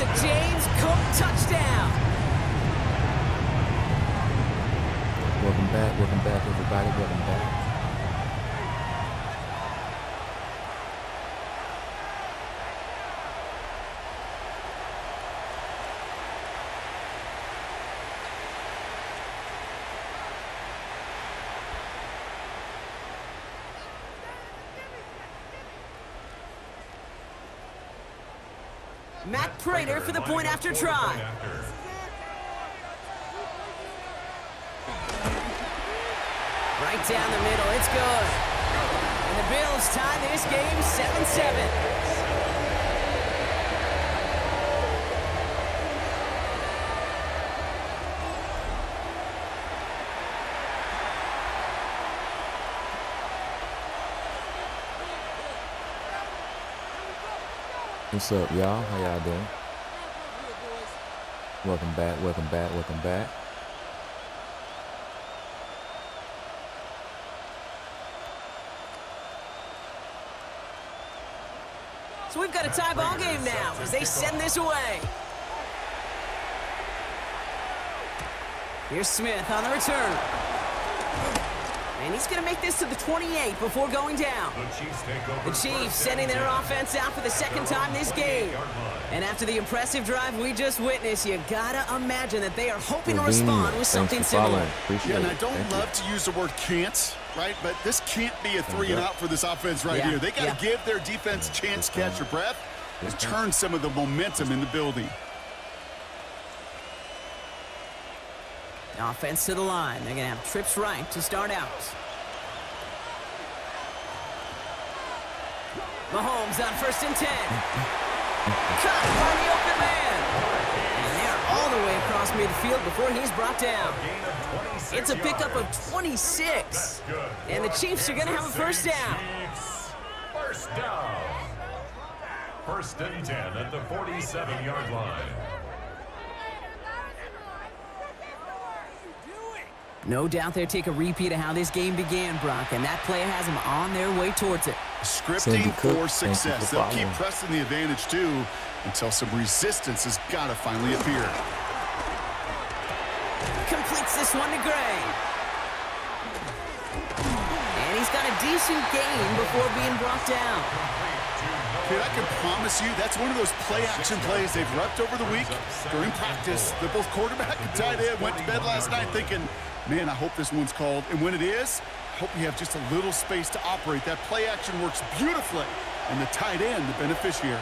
a James Cook touchdown. Welcome back, everybody. Welcome back. Matt Prater for the point after try. Right down the middle, it's good. And the Bills tie this game 7-7. What's up, y'all? How y'all doing? Welcome back. So we've got a tie ball game now as they send this away. Here's Smith on the return. And he's going to make this to the 28 before going down. The Chiefs sending their offense out for the second time this game. And after the impressive drive we just witnessed, you got to imagine that they are hoping to respond with something similar. Yeah, and I don't love to use the word can't, right? But this can't be a 3-and-out for this offense right here. They got to give their defense a chance to catch their breath and turn some of the momentum in the building. Offense to the line. They're going to have trips right to start out. Mahomes on 1st and 10. Cut by the open man. And they're all the way across midfield before he's brought down. It's a pickup of 26. And the Chiefs are going to have a first down. First down. 1st and 10 at the 47-yard line. No doubt they'll take a repeat of how this game began, Brock, and that play has them on their way towards it. Scripting for success. They'll keep pressing the advantage, too, until some resistance has got to finally appear. Completes this one to Gray. And he's got a decent gain before being brought down. Kid, I can promise you that's one of those play-action plays they've repped over the week. During practice, the both quarterback and tight end went to bed last night thinking, man, I hope this one's called. And when it is, I hope you have just a little space to operate. That play action works beautifully, and the tight end, the beneficiary.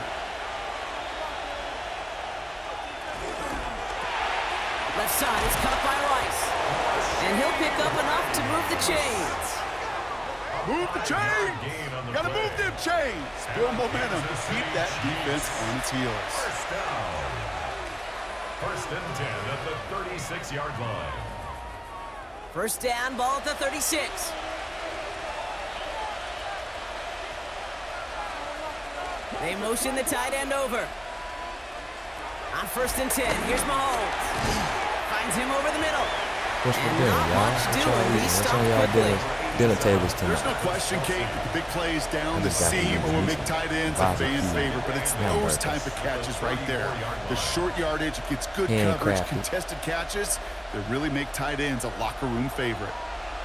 Left side, it's caught by Rice. And he'll pick up enough to move the chains. Move the chains! Gotta move them chains! Build momentum. Keep that defense on its heels. First down. 1st and 10 at the 36-yard line. First down, ball at the 36. They motion the tight end over. On 1st and 10, here's Mahomes. Finds him over the middle. What's for And dinner, not y'all? much doing. He What's on stopped y'all quickly. dinner tables tonight? There's no question, Kate, that the big plays down the seam or will make tight ends a fan favorite, but it's those type of catches right there. The short yardage, it gets good coverage, contested catches that really make tight ends a locker room favorite.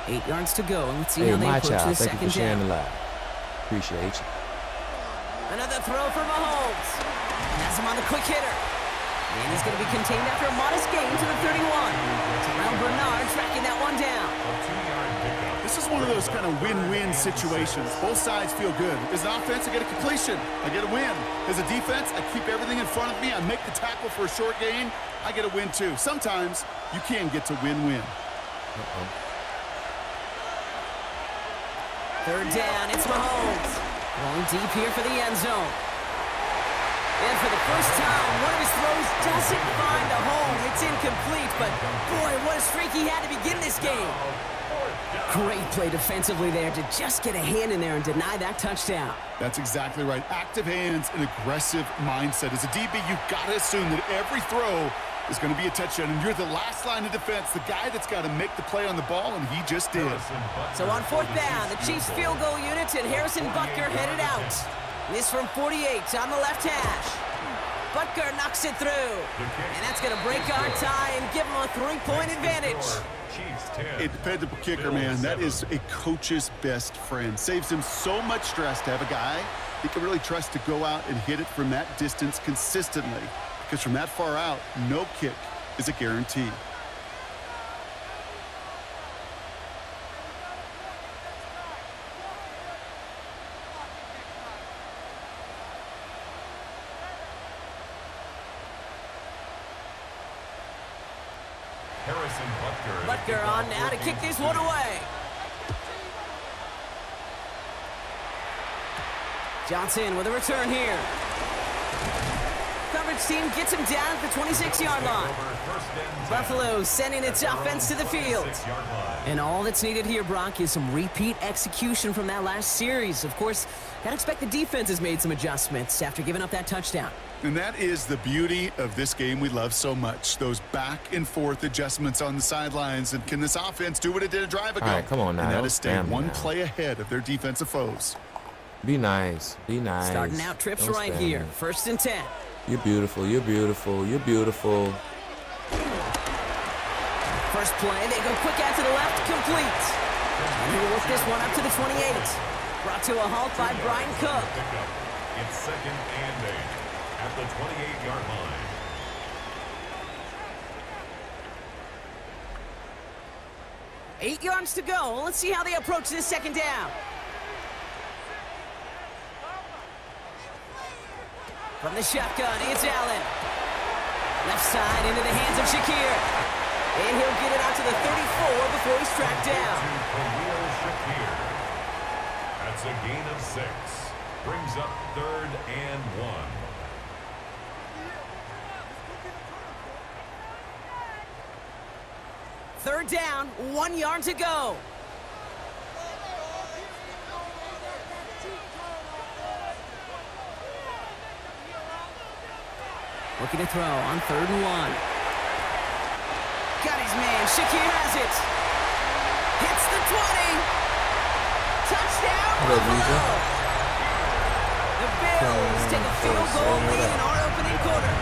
8 yards to go, and let's see Hey, how they my approach child, this thank you second for sharing the down. live. Appreciate you. Another throw for Mahomes. Has him on the quick hitter. And he's going to be contained after a modest gain to the 31. Terrell Bernard tracking that one down. This is one of those kind of win-win situations. Both sides feel good. As an offense, I get a completion. I get a win. As a defense, I keep everything in front of me. I make the tackle for a short gain. I get a win, too. Sometimes you can get to win-win. Third down, it's Mahomes. Going deep here for the end zone. And for the first time, one of his throws doesn't find a home. It's incomplete, but boy, what a streak he had to begin this game. Great play defensively there to just get a hand in there and deny that touchdown. That's exactly right. Active hands and aggressive mindset. As a DB, you've got to assume that every throw is going to be a touchdown, and you're the last line of defense, the guy that's got to make the play on the ball, and he just did. So on 4th down, the Chiefs field goal unit and Harrison Butker headed out. This from 48 on the left hash. Butker knocks it through. And that's going to break our tie and give them a 3-point advantage. Chiefs 10. A dependable kicker, man. That is a coach's best friend. Saves him so much stress to have a guy he can really trust to go out and hit it from that distance consistently. Because from that far out, no kick is a guarantee. Butker on now to kick this one away. Johnson with a return here. Coverage team gets him down at the 26-yard line. Buffalo sending its offense to the field. And all that's needed here, Brock, is some repeat execution from that last series. Of course, gotta expect the defense has made some adjustments after giving up that touchdown. And that is the beauty of this game we love so much. Those back and forth adjustments on the sidelines. And can this offense do what it did a drive ago? All right, come on now. And that is stay one now. play ahead of their defensive foes. Be nice. Be nice. Starting out trips Don't right spam here. it. 1st and 10. You're beautiful. You're beautiful. You're beautiful. First play, they go quick out to the left, complete. And he'll work this one up to the 28. Brought to a halt by Brian Cook. It's 2nd and 8 at the 28-yard line. Eight yards to go. Let's see how they approach this 2nd down. From the shotgun, it's Allen. Left side into the hands of Shakir. And he'll get it out to the 34 before he's tracked down. That's a gain of 6. Brings up 3rd and 1. Third down, 1 yard to go. Looking to throw on 3rd and 1. Got his man. Shakir has it. Hits the 20. Touchdown, Buffalo. The Bills take a field goal lead in our opening quarter.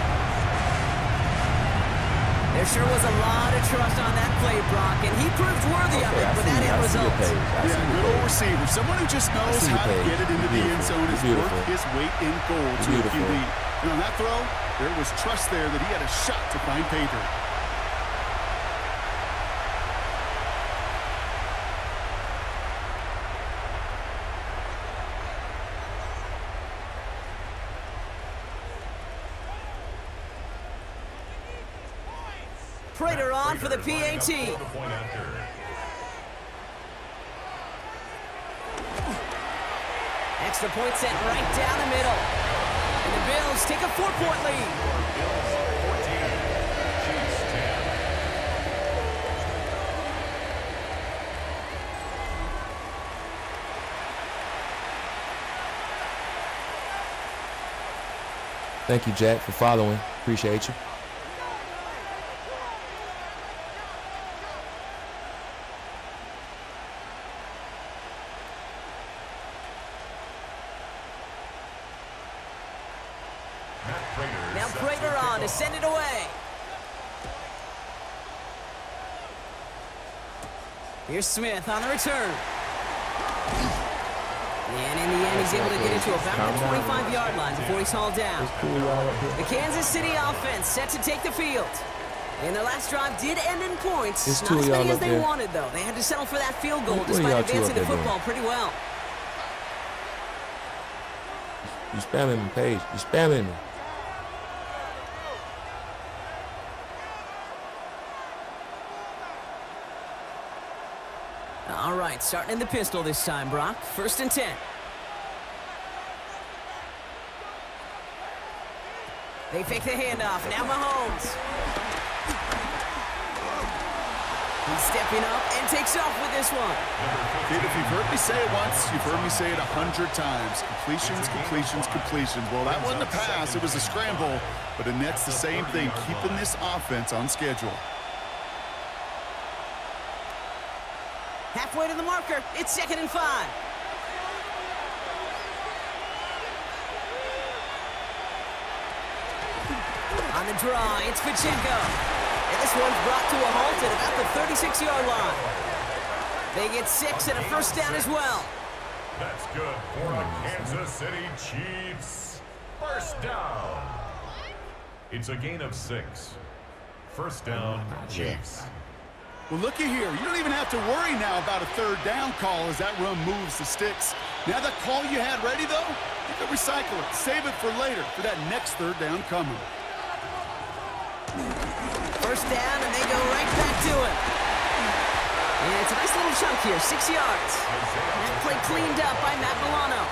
There sure was a lot of trust on that play, Brock, and he proved worthy of it with that end result. Yeah, good old receiver. Someone who just knows how to get it into the end zone has worked his weight in gold to a QB. And on that throw, there was trust there that he had a shot to find pay dirt. Prater on for the PAT. Extra point sent right down the middle. And the Bills take a 4-point lead. Thank you, Jack, for following. Appreciate you. Now Prater on to send it away. Here's Smith on the return. And in the end, he's able to get it to about the 25-yard line before he's hauled down. The Kansas City offense set to take the field. And their last drive did end in points. Not as many as they wanted, though. They had to settle for that field goal despite advancing the football pretty well. You spamming me, Paige. You spamming me. All right, starting in the pistol this time, Brock. 1st and 10. They fake the handoff. Now Mahomes. He's stepping up and takes off with this one. Kid, if you've heard me say it once, you've heard me say it 100 times. Completions, completions, completions. Well, that wasn't a pass. It was a scramble. But Annette's the same thing, keeping this offense on schedule. Halfway to the marker. It's 2nd and 5. On the draw, it's Pacheco. And this one's brought to a halt at about the 36-yard line. They get 6 and a first down as well. That's good for a Kansas City Chiefs. First down. It's a gain of 6. First down, Chiefs. Well, looky here. You don't even have to worry now about a third down call as that run moves the sticks. Now that call you had ready, though, you can recycle it. Save it for later for that next third down coming. First down, and they go right back to it. And it's a nice little chunk here, 6 yards. That play cleaned up by Matt Milano.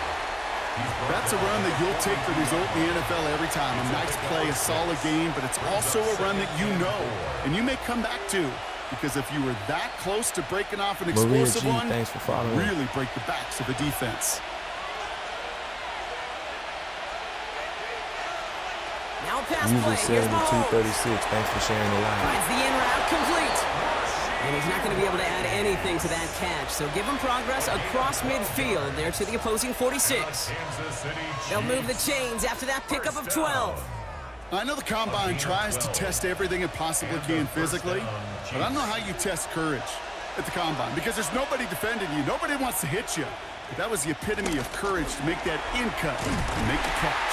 That's a run that you'll take the result in the NFL every time. A nice play, a solid game, but it's also a run that you know, and you may come back to. Because if you were that close to breaking off an explosive one, thanks for following. Really break the backs of the defense. Now a pass User play. Here's Mahomes. 7236. Thanks for sharing the live. Finds the in route complete. And he's not going to be able to add anything to that catch. So give him progress across midfield there to the opposing 46. They'll move the chains after that pickup of 12. I know the Combine tries to test everything it possibly can physically, but I don't know how you test courage at the Combine because there's nobody defending you. Nobody wants to hit you. But that was the epitome of courage to make that in cut and make the catch.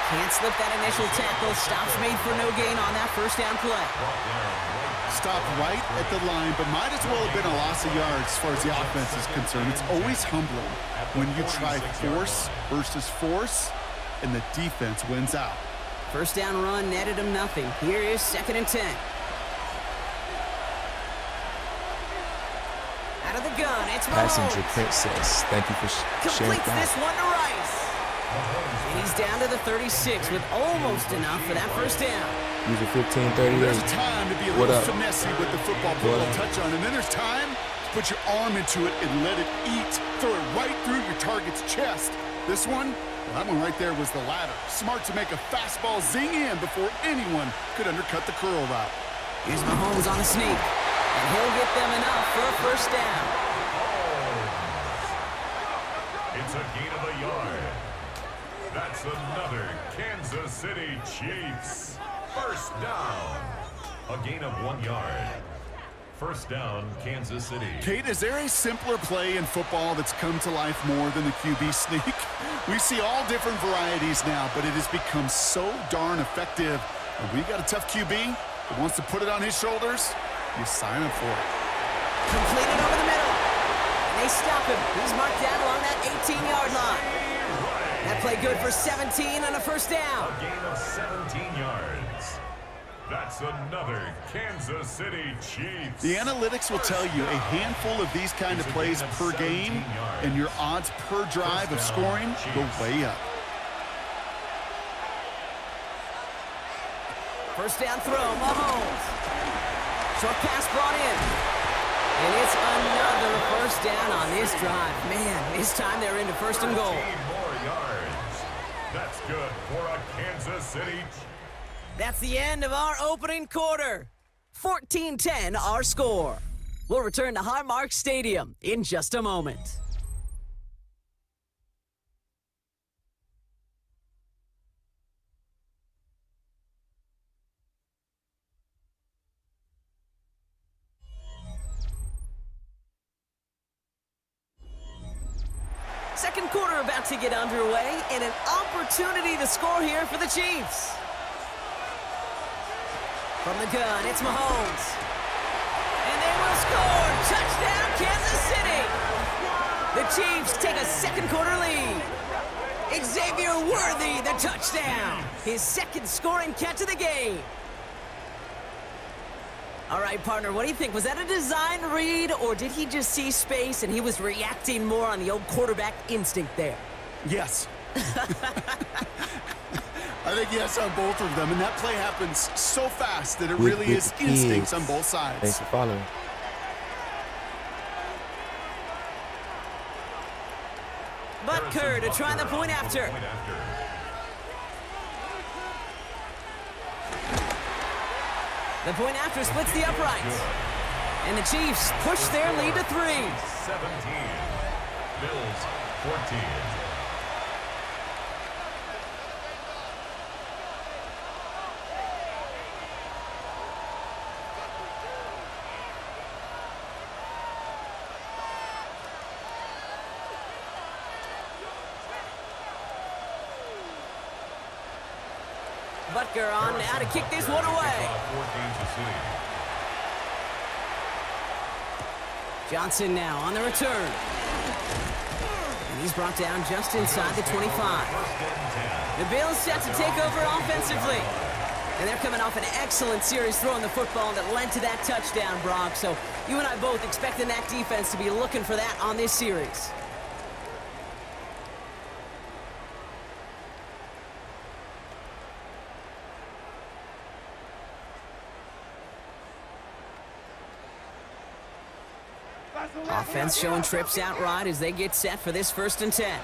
Can't slip that initial tackle. Stops made for no gain on that first down play. Stopped right at the line, but might as well have been a loss of yards as far as the offense is concerned. It's always humbling when you try force versus force and the defense wins out. First down run netted him nothing. Here is 2nd and 10. Out of the gun, it's Mahomes. Passenger Princess. Thank you for sharing Completes that. this one to Rice. And he's down to the 36 with almost enough for that first down. User 1538. There's time to be a What little up? finessey with the football, put a little touch on, and then there's time to put your arm into it and let it eat. Throw it right through your target's chest. This one, well, that one right there was the ladder. Smart to make a fastball zing in before anyone could undercut the curl route. Here's Mahomes on a sneak. And he'll get them enough for a first down. It's a gain of a yard. That's another Kansas City Chiefs. First down. A gain of 1 yard. First down, Kansas City. Kate, is there a simpler play in football that's come to life more than the QB sneak? We see all different varieties now, but it has become so darn effective. And we got a tough QB that wants to put it on his shoulders, you sign up for it. Completed over the middle. And they stop him. He's marked down along that 18-yard line. That play good for 17 on a first down. A gain of 17 yards. That's another Kansas City Chiefs. The analytics will tell you a handful of these kind of plays per game, and your odds per drive of scoring go way up. First down throw, Mahomes. Short pass brought in. And it's another first down on this drive. Man, this time they're into first and goal. 14 more yards. That's good for a Kansas City. That's the end of our opening quarter. 14-10 our score. We'll return to Highmark Stadium in just a moment. Second quarter about to get underway, and an opportunity to score here for the Chiefs. From the gun, it's Mahomes. And they will score! Touchdown, Kansas City! The Chiefs take a second quarter lead. Xavier Worthy, the touchdown! His second scoring catch of the game. All right, partner, what do you think? Was that a design read, or did he just see space and he was reacting more on the old quarterback instinct there? Yes. I think yes on both of them, and that play happens so fast that it really is instincts on both sides. Thanks for following. Butker to try the point after. The point after splits the uprights. And the Chiefs push their lead to 3. 17. Bills 14. Butker on now to kick this one away. For Kansas City. Johnson now on the return. And he's brought down just inside the 25. The Bills set to take over offensively. And they're coming off an excellent series throwing the football that led to that touchdown, Brock. So you and I both expecting that defense to be looking for that on this series. Offense showing trips out right as they get set for this 1st and 10.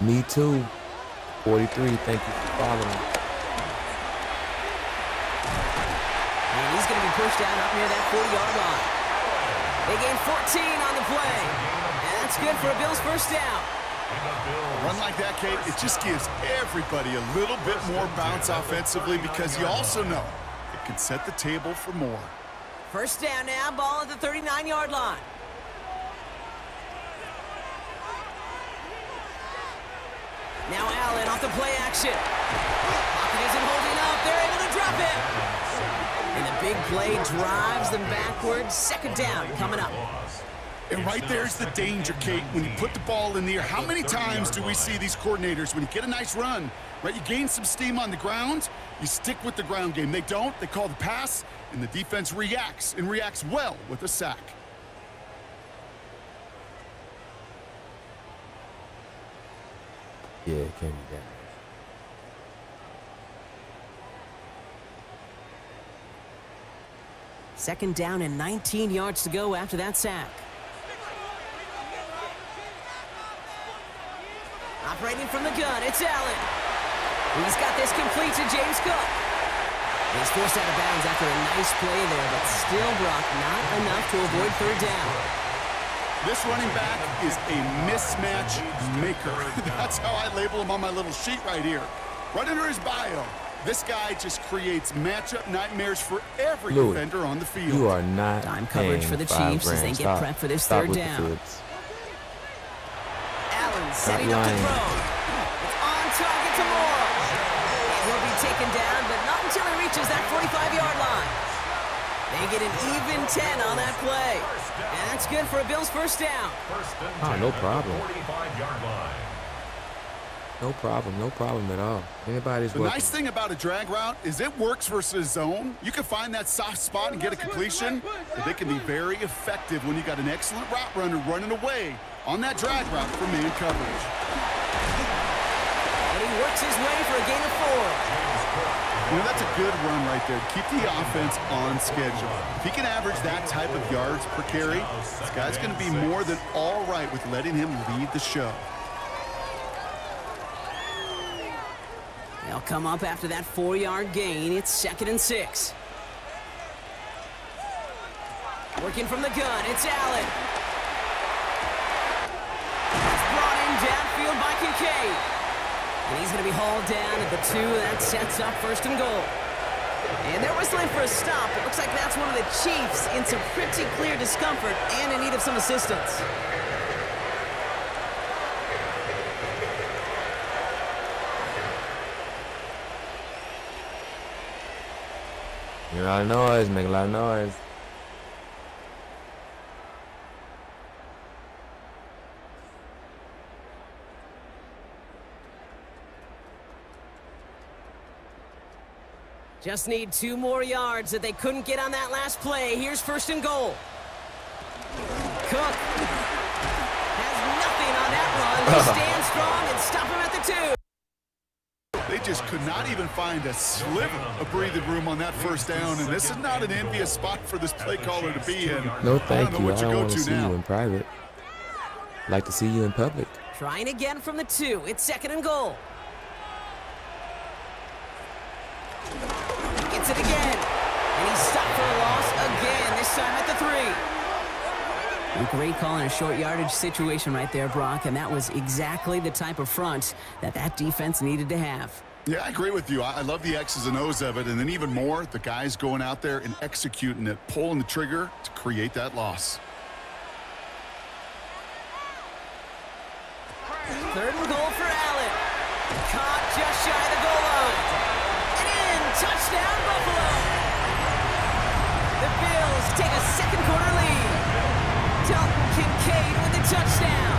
Me too. 43, thank you for following. And he's going to be pushed out up near that 40-yard line. They gain 14 on the play. And that's good for a Bills 1st down. A run like that, Kate, it just gives everybody a little bit more bounce offensively because you also know it can set the table for more. 1st down now, ball at the 39-yard line. Now Allen off the play action. Pocket isn't holding up. They're able to drop it. And the big play drives them backwards. 2nd down coming up. And right there's the danger, Kate, when you put the ball in the air. How many times do we see these coordinators, when you get a nice run, right, you gain some steam on the ground, you stick with the ground game. They don't. They call the pass, and the defense reacts, and reacts well with a sack. Yeah, it can't be that. 2nd down and 19 yards to go after that sack. Operating from the gun, it's Allen. He's got this complete to James Cook. He's forced out of bounds after a nice play there, but still, Brock, not enough to avoid 3rd down. This running back is a mismatch maker. That's how I label him on my little sheet right here. Right under his bio, this guy just creates matchup nightmares for every defender on the field. You are not time coverage for the Chiefs as they get prepped for this 3rd down. Allen setting up to throw. It's on target to Moore. And he'll be taken down, but not until he reaches that 45-yard line. They get an even 10 on that play. And that's good for a Bills 1st down. Oh, no problem. 45-yard line. No problem at all. Anybody's The nice thing about a drag route is it works versus zone. You can find that soft spot and get a completion, but they can be very effective when you got an excellent route runner running away on that drag route for man coverage. And he works his way for a gain of 4. You know, that's a good run right there to keep the offense on schedule. If he can average that type of yards per carry, this guy's going to be more than all right with letting him lead the show. They'll come up after that 4-yard gain. It's 2nd and 6. Working from the gun, it's Allen. It's brought in downfield by Kincaid. And he's going to be hauled down at the 2. That sets up 1st and goal. And they're whistling for a stop. It looks like that's one of the Chiefs in some pretty clear discomfort and in need of some assistance. Make a lot of noise, make a lot of noise. Just need 2 more yards that they couldn't get on that last play. Here's 1st and goal. Cook has nothing on that run. They stand strong and stop him at the 2. They just could not even find a sliver of breathing room on that 1st down, and this is not an envious spot for this play caller to be in. No, thank you. I What don't you want go to see now. you in private. I'd like to see you in public. Trying again from the 2. It's 2nd and goal. He gets it again. And he's stopped for a loss again, this time at the 3. A great call in a short yardage situation right there, Brock, and that was exactly the type of front that defense needed to have. Yeah, I agree with you. I love the X's and O's of it, and then even more, the guys going out there and executing it, pulling the trigger to create that loss. 3rd and goal for Allen. Caught just shy of the goal line. Touchdown, Buffalo! The Bills take a second quarter lead. Dalton Kincaid with the touchdown.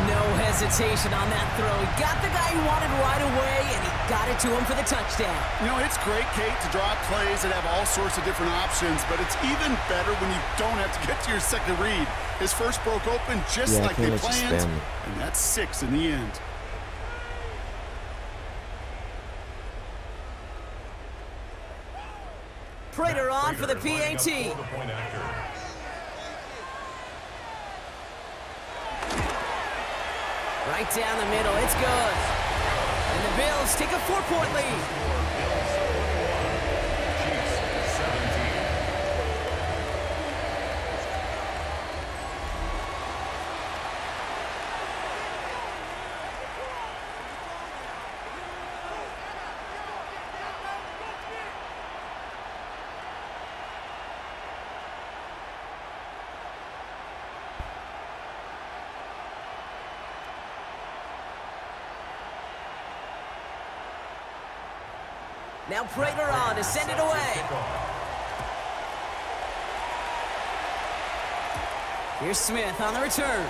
No hesitation on that throw. He got the guy he wanted right away, and he got it to him for the touchdown. You know, it's great, Kate, to draw plays that have all sorts of different options, but it's even better when you don't have to get to your second read. His first broke open just like they planned, and that's 6 in the end. Prater on for the PAT. Right down the middle, it's good. And the Bills take a 4-point lead. Now Prater on to send it away. Here's Smith on the return.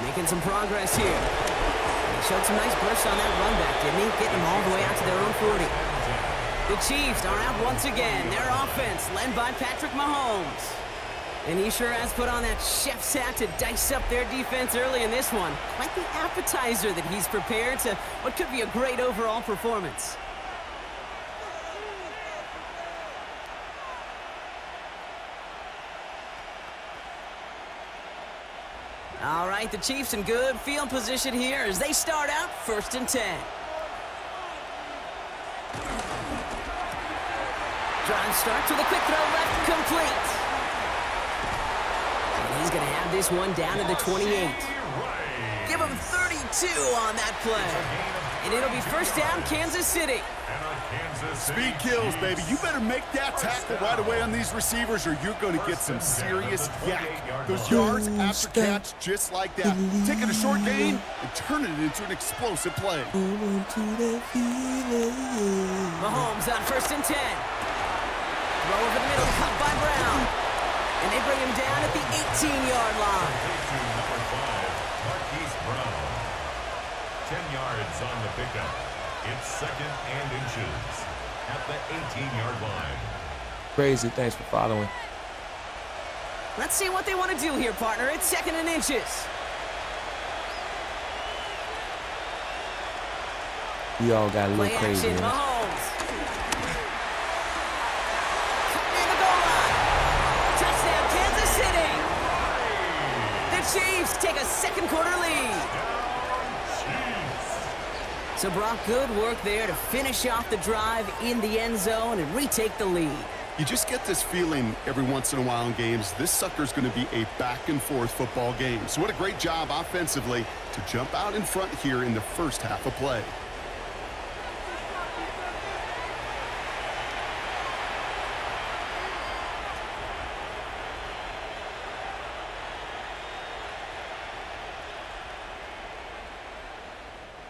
Making some progress here. He showed some nice bursts on that run back, didn't he? Getting them all the way out to their own 40. The Chiefs are out once again. Their offense led by Patrick Mahomes. And he sure has put on that chef's hat to dice up their defense early in this one. Quite the appetizer that he's prepared to what could be a great overall performance. All right, the Chiefs in good field position here as they start out 1st and 10. Drive starts with a quick throw left, complete. He's going to have this one down to the 28. Give him 32 on that play. And it'll be 1st down, Kansas City. Speed kills, baby. You better make that tackle right away on these receivers or you're going to get some serious yak. Those yards after catch just like that. Taking a short gain and turning it into an explosive play. Mahomes on 1st and 10. Throw over the middle, caught by Brown. And they bring him down at the 18-yard line. Number 5, Marquise Brown. 10 yards on the pickup. It's 2nd and inches at the 18-yard line. Crazy, thanks for following. Let's see what they want to do here, partner. It's 2nd and inches. We all got a little Play crazy. action, Mahomes. Near the goal line. Touchdown, Kansas City. The Chiefs take a second quarter lead. So, Brock, good work there to finish off the drive in the end zone and retake the lead. You just get this feeling every once in a while in games, this sucker's going to be a back-and-forth football game. So what a great job offensively to jump out in front here in the first half of play.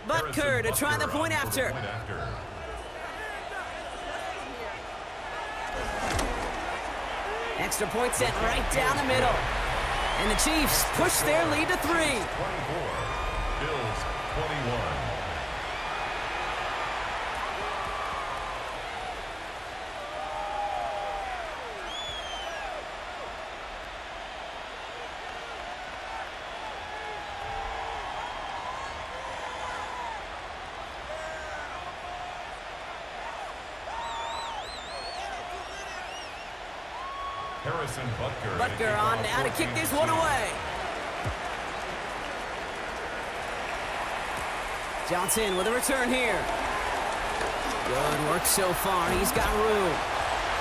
Butker to try the point after. Extra point set right down the middle. And the Chiefs push their lead to 3. 24, Bills 21. Butker on now to kick this one away. Johnson with a return here. Good work so far. He's got room.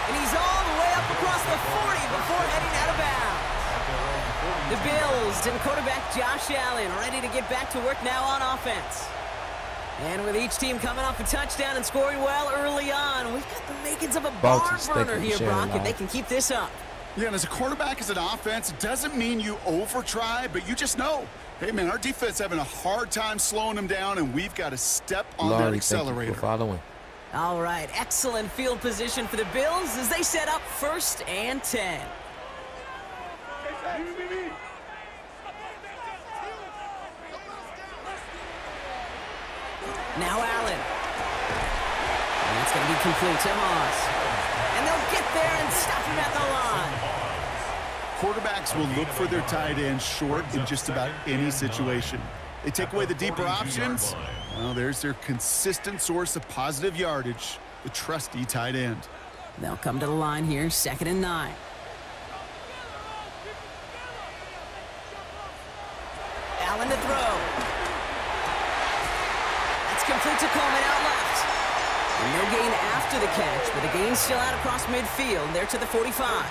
And he's all the way up across the 40 before heading out of bounds. The Bills and quarterback Josh Allen ready to get back to work now on offense. And with each team coming off a touchdown and scoring well early on, we've got the makings of a barn burner here, Brock, if they can keep this up. Yeah, and as a quarterback, as an offense, it doesn't mean you over-try, but you just know Hey, man, our defense having a hard time slowing them down, and we've got to step on that Laurie, accelerator. thank you for following. All right, excellent field position for the Bills as they set up 1st and 10. Now Allen. And that's going to be complete to Haas. And they'll get there and stop him at the line. Quarterbacks will look for their tight end short in just about any situation. They take away the deeper options. Well, there's their consistent source of positive yardage, the trusty tight end. They'll come to the line here, 2nd and 9. Allen to throw. That's complete to Coleman out left. And no gain after the catch, but the gain's still out across midfield. They're to the 45.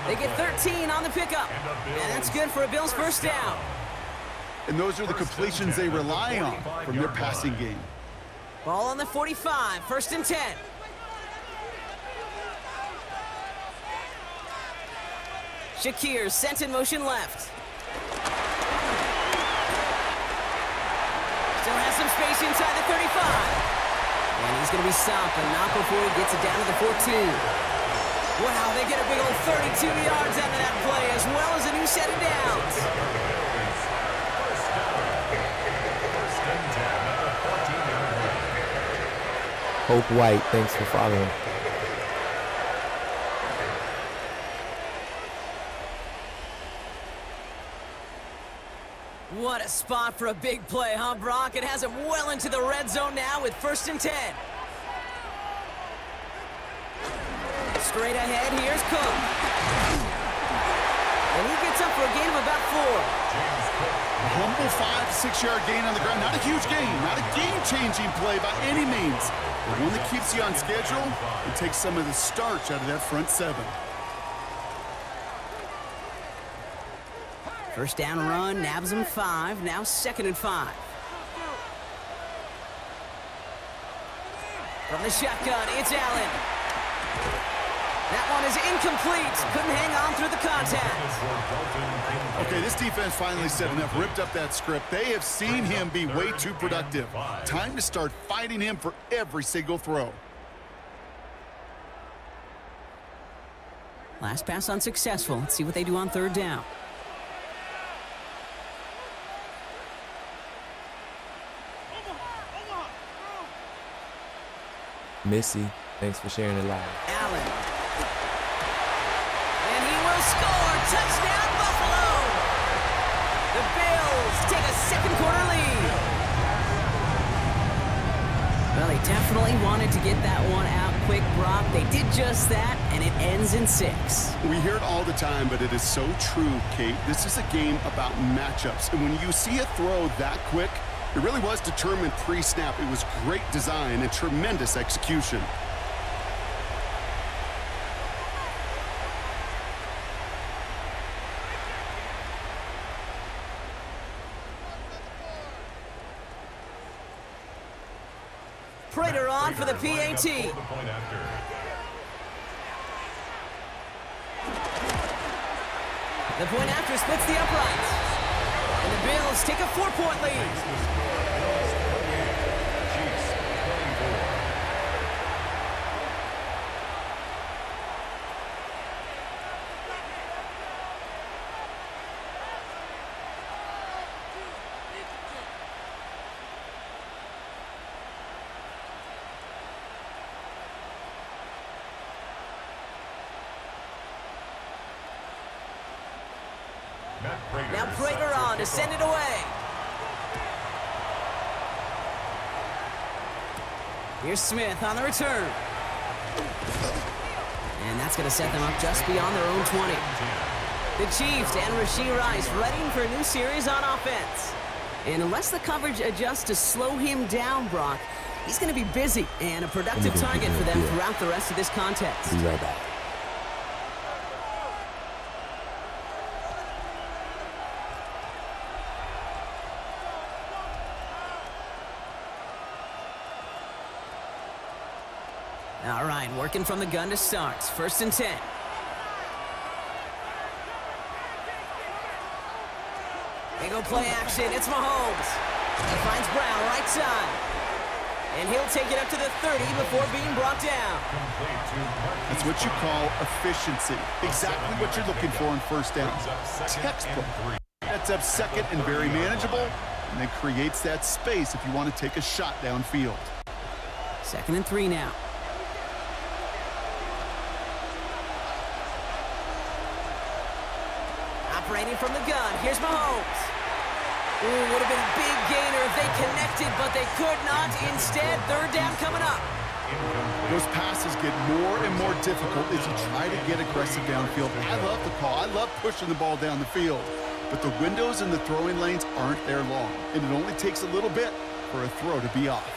They get 13 on the pickup. And that's good for a Bills 1st down. And those are the completions they rely on from their passing game. Ball on the 45, 1st and 10. Shakir sent in motion left. Still has some space inside the 35. And he's going to be stopped, but not before he gets it down to the 14. Wow, they get a big old 32 yards out of that play, as well as a new set of downs. Hope White, thanks for following. What a spot for a big play, huh, Brock? It has him well into the red zone now with 1st and 10. Straight ahead, here's Cook. And he gets up for a gain of about 4. A humble 5-6 yard gain on the ground. Not a huge gain, not a game-changing play by any means, but one that keeps you on schedule and takes some of the starch out of that front 7. 1st down run, nabs him 5, now 2nd and 5. From the shotgun, it's Allen. That one is incomplete. Couldn't hang on through the contact. Okay, this defense finally set enough, ripped up that script. They have seen him be way too productive. Time to start fighting him for every single throw. Last pass unsuccessful. Let's see what they do on 3rd down. Missy, thanks for sharing it live. Allen. And he will score. Touchdown, Buffalo. The Bills take a 2nd quarter lead. Well, they definitely wanted to get that one out quick, Brock. They did just that, and it ends in 6. We hear it all the time, but it is so true, Kate. This is a game about matchups. And when you see a throw that quick, it really was determined pre-snap. It was great design and tremendous execution. Prater on for the PAT. The point after splits the uprights. And the Bills take a 4-point lead. Now Prater on to send it away. Here's Smith on the return. And that's going to set them up just beyond their own 20. The Chiefs and Rashee Rice readying for a new series on offense. And unless the coverage adjusts to slow him down, Brock, he's going to be busy and a productive target for them throughout the rest of this contest. Be right back. All right, working from the gun to start. 1st and 10. They go play action. It's Mahomes. He finds Brown right side. And he'll take it up to the 30 before being brought down. That's what you call efficiency. Exactly what you're looking for in first down. Textbook. That's up second and very manageable, and then creates that space if you want to take a shot downfield. 2nd and 3 now. Operating from the gun. Here's Mahomes. Ooh, would have been a big gainer if they connected, but they could not. Instead, 3rd down coming up. Those passes get more and more difficult as you try to get aggressive downfield. I love the call. I love pushing the ball down the field. But the windows in the throwing lanes aren't there long, and it only takes a little bit for a throw to be off.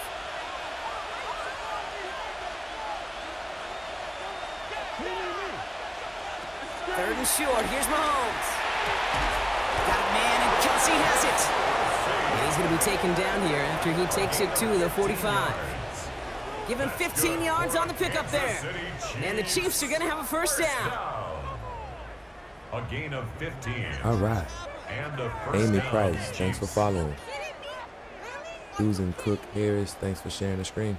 Third and short. Here's Mahomes. Got a man, and Kelsey has it. And he's going to be taken down here after he takes it to the 45. Give him 15 yards on the pickup there. And the Chiefs are going to have a first down. A gain of 15. All right. And a first Amy down. Price, thanks for following. Susan Cook Harris, thanks for sharing the screen.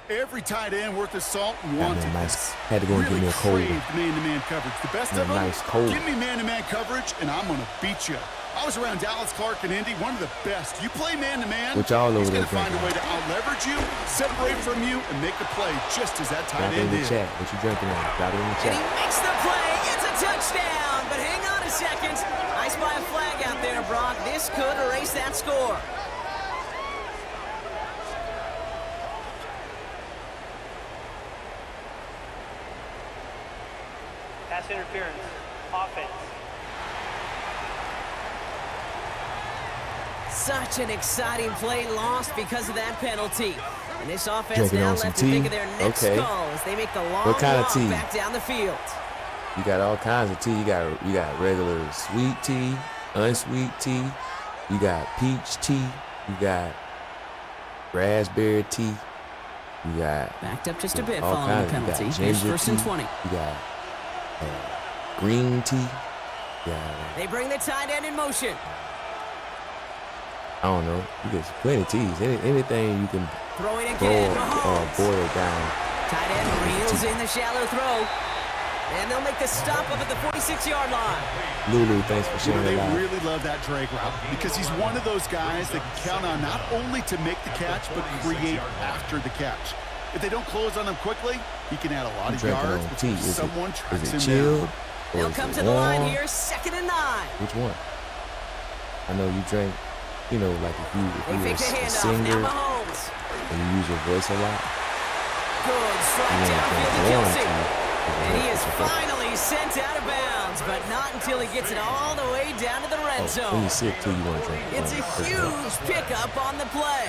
Every tight end worth his salt Got wanted me a nice, this. had to go and Really give me a cold craved one. man-to-man coverage. The best And a of them, nice cold. give me man-to-man coverage, and I'm going to beat you. I was around Dallas Clark and Indy, one of the best. You play man-to-man, What y'all over he's there going to find a drinking? way to out-leverage you, separate from you, and make a play just as that tight Drop it in end the is. chat. What you drinking on? Drop it in the And he chat. makes the play. It's a touchdown. But hang on a second. I spy a flag out there, Brock. This could erase that score. Pass interference. Offense. Such an exciting play lost because of that penalty. And this offense Drinking now on some left to think tea? of their next Okay. goal as they make the long What kind of walk tea? back down the field. You got all kinds of tea. You got regular sweet tea, unsweet tea. You got peach tea. You got raspberry tea. You got Backed up just a bit all following the kinds. You got penalty. Here's ginger 1st and tea. 20. You got green tea. Yeah, They bring the tight end in motion. I don't know. You get plenty of teas. Anything you can Throwing again. Mahomes. boil down. Tight end reels in the shallow throw. And they'll make the stop up at the 46-yard line. Lulu, thanks for You sharing know, they that live. really love that drag route because he's one of those guys that can count on not only to make the catch, but create after the catch. If they don't close on him quickly, he can add a lot of Drinking yards on tea. before someone Is tracks it him chilled? down. Or They'll is come it to the line warm? here, 2nd and 9. Which one? I know you drink, you know, like if They you fake the were a handoff. singer Now Mahomes. and you use your voice a lot, Good strike you want to downfield to drink warm Kelsey. tea. And he is finally sent out of bounds, but not until he gets it all the way down to the red When zone. you're sick too, you want to drink. It's a huge pickup on the play.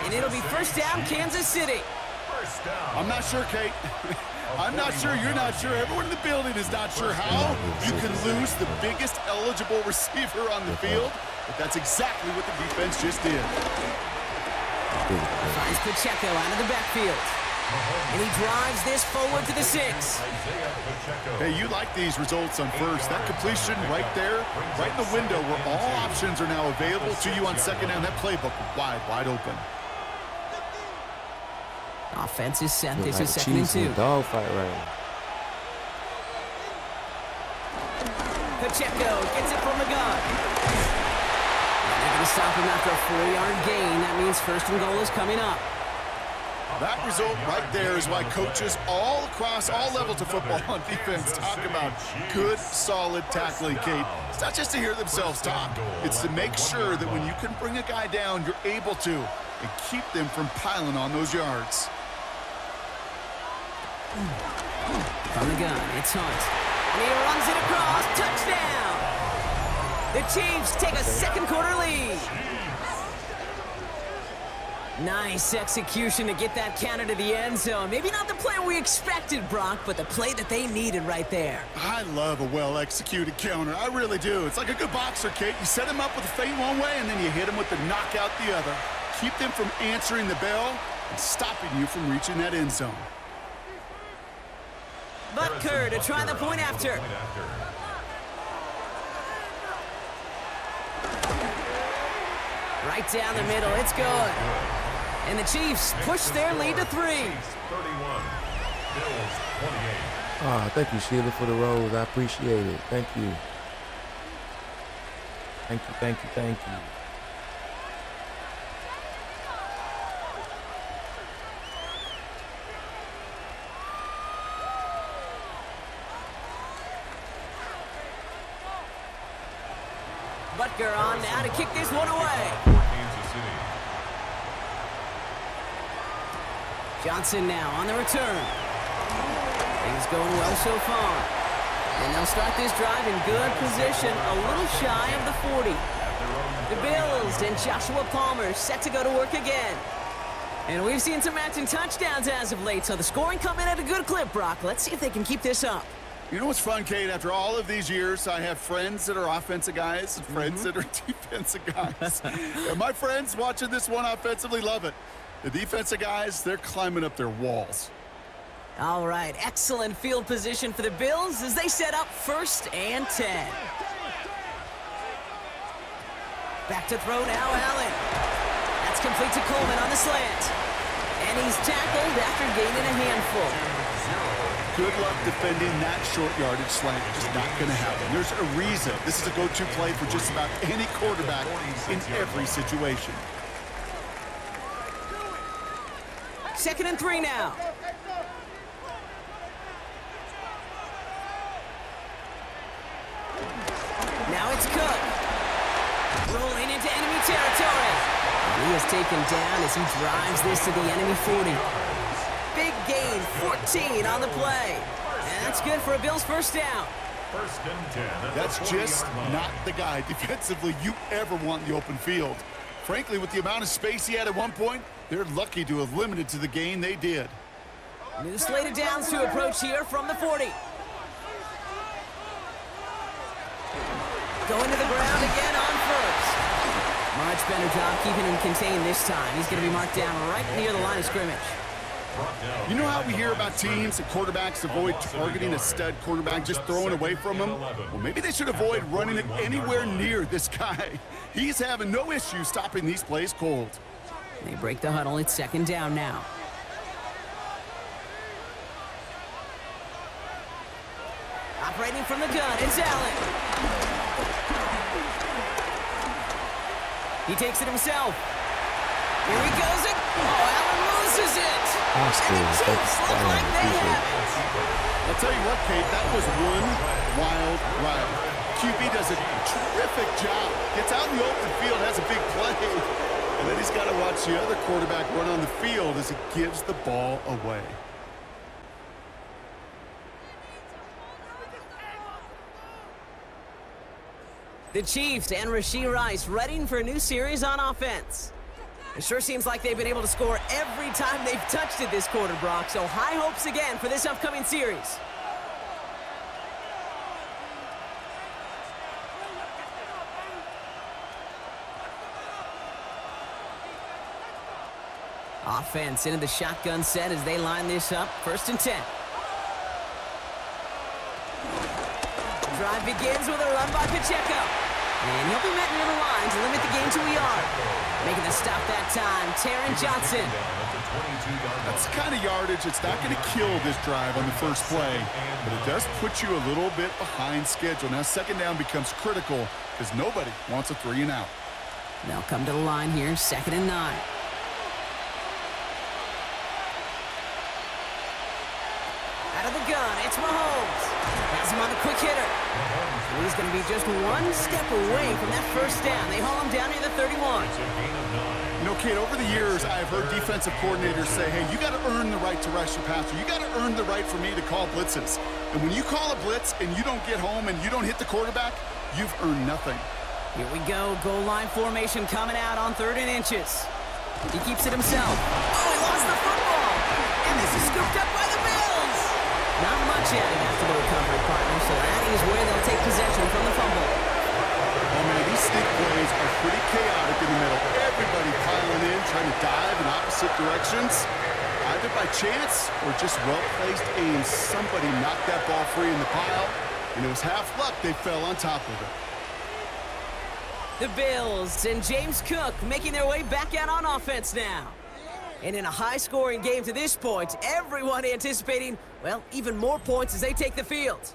And it'll be first down, Kansas City. First down. I'm not sure, Kate. I'm not sure. You're not sure. Everyone in the building is not sure how you can lose the biggest eligible receiver on the field, but that's exactly what the defense just did. Finds Pacheco out of the backfield. And he drives this forward to the 6. Isaiah Pacheco. Hey, you like these results on first. That completion right there, right in the window where all options are now available to you on second down. That playbook wide open. Offense is set. This Like is the 2nd and Chiefs in 2. a dogfight right now. Pacheco gets it from the gun. And they're going to stop him after a 4-yard gain. That means 1st and goal is coming up. That result right there is why coaches all across all levels of football on defense talk about good, solid tackling, Kate. It's not just to hear themselves talk. It's to make sure that when you can bring a guy down, you're able to, and keep them from piling on those yards. From the gun, it's Hunt. And he runs it across. Touchdown! The Chiefs take a second quarter lead. Nice execution to get that counter to the end zone. Maybe not the play we expected, Brock, but the play that they needed right there. I love a well-executed counter. I really do. It's like a good boxer, Kate. You set him up with a feint one way, and then you hit him with the knockout the other. Keep them from answering the bell and stopping you from reaching that end zone. Butker to try the point after. Right down the middle. It's good. And the Chiefs push their lead to 3. 31. Bills 28. Oh, thank you, Sheila, for the rose. I appreciate it. Thank you. Thank you, thank you, thank you. Butker on now to kick this one away. Kansas City. Johnson now on the return. Things going well so far. And they'll start this drive in good position, a little shy of the 40. The Bills and Joshua Palmer set to go to work again. And we've seen some matching touchdowns as of late, so the scoring coming at a good clip, Brock. Let's see if they can keep this up. You know what's fun, Kate? After all of these years, I have friends that are offensive guys and friends that are defensive guys. And my friends watching this one offensively love it. The defensive guys, they're climbing up their walls. All right, excellent field position for the Bills as they set up 1st and 10. Back to throw now, Allen. That's complete to Coleman on the slant. And he's tackled after gaining a handful. Good luck defending that short yardage slant. Just not going to happen. There's a reason. This is a go-to play for just about any quarterback in every situation. 2nd and 3 now. Now it's Cook. Rolling into enemy territory. And he is taken down as he drives this to the enemy 40. Big gain, 14 on the play. And that's good for a Bills 1st down. 1st and 10. That's just not the guy defensively you ever want in the open field. Frankly, with the amount of space he had at one point, they're lucky to have limited to the gain they did. New slate of downs to approach here from the 40. Going to the ground again on 1st. Much better job keeping him contained this time. He's going to be marked down right near the line of scrimmage. You know how we hear about teams and quarterbacks avoid targeting a stud quarterback, just throwing away from him? Well, maybe they should avoid running it anywhere near this guy. He's having no issue stopping these plays cold. They break the huddle. It's 2nd down now. Operating from the gun, it's Allen. He takes it himself. Here he goes. Oh, Allen loses it. And the Chiefs look like they have it. I'll tell you what, Kate, that was one wild ride. QB does a terrific job. Gets out in the open field, has a big play. And then he's got to watch the other quarterback run on the field as he gives the ball away. The Chiefs and Rashee Rice readying for a new series on offense. It sure seems like they've been able to score every time they've touched it this quarter, Brock. So high hopes again for this upcoming series. Offense into the shotgun set as they line this up. 1st and 10. Drive begins with a run by Pacheco. And he'll be met near the line to limit the game to a yard. Making the stop that time, Taron Johnson. That's the kind of yardage that's not going to kill this drive on the first play, but it does put you a little bit behind schedule. Now 2nd down becomes critical because nobody wants a 3 and out. They'll come to the line here, 2nd and 9. Out of the gun, it's Mahomes. Has him on the quick hitter. And he's going to be just one step away from that 1st down. They haul him down near the 31. You know, Kate, over the years, I've heard defensive coordinators say, hey, you got to earn the right to rush your passer. You got to earn the right for me to call blitzes. And when you call a blitz and you don't get home and you don't hit the quarterback, you've earned nothing. Here we go. Goal line formation coming out on 3rd and inches. He keeps it himself. Oh, he lost the football. And this is scooped up by the Bills. Not much added after the recovery, partner, so that is where they'll take possession from the fumble. Oh, man, these sneak plays are pretty chaotic in the middle. Everybody piling in, trying to dive in opposite directions. Either by chance or just well-placed aim. Somebody knocked that ball free in the pile, and it was half luck they fell on top of it. The Bills and James Cook making their way back out on offense now. And in a high-scoring game to this point, everyone anticipating, well, even more points as they take the field.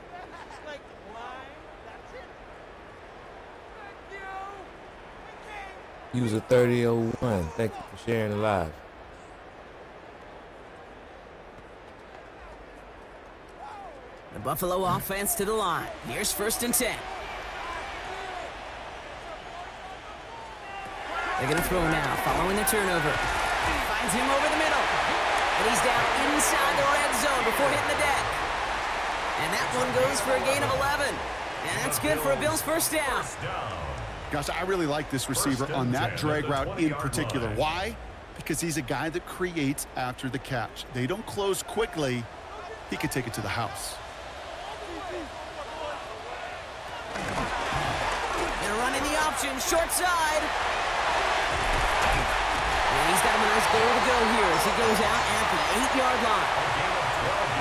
User 3001, thank you for sharing the live. The Buffalo offense to the line. Here's 1st and 10. They're going to throw now, following the turnover. Finds him over the middle. And he's down inside the red zone before hitting the deck. And that one goes for a gain of 11. And that's good for a Bills 1st down. Gosh, I really like this receiver on that drag route in particular. Why? Because he's a guy that creates after the catch. They don't close quickly. He could take it to the house. They're running the option, short side. And he's got him a nice goal to go here as he goes out at the 8-yard line.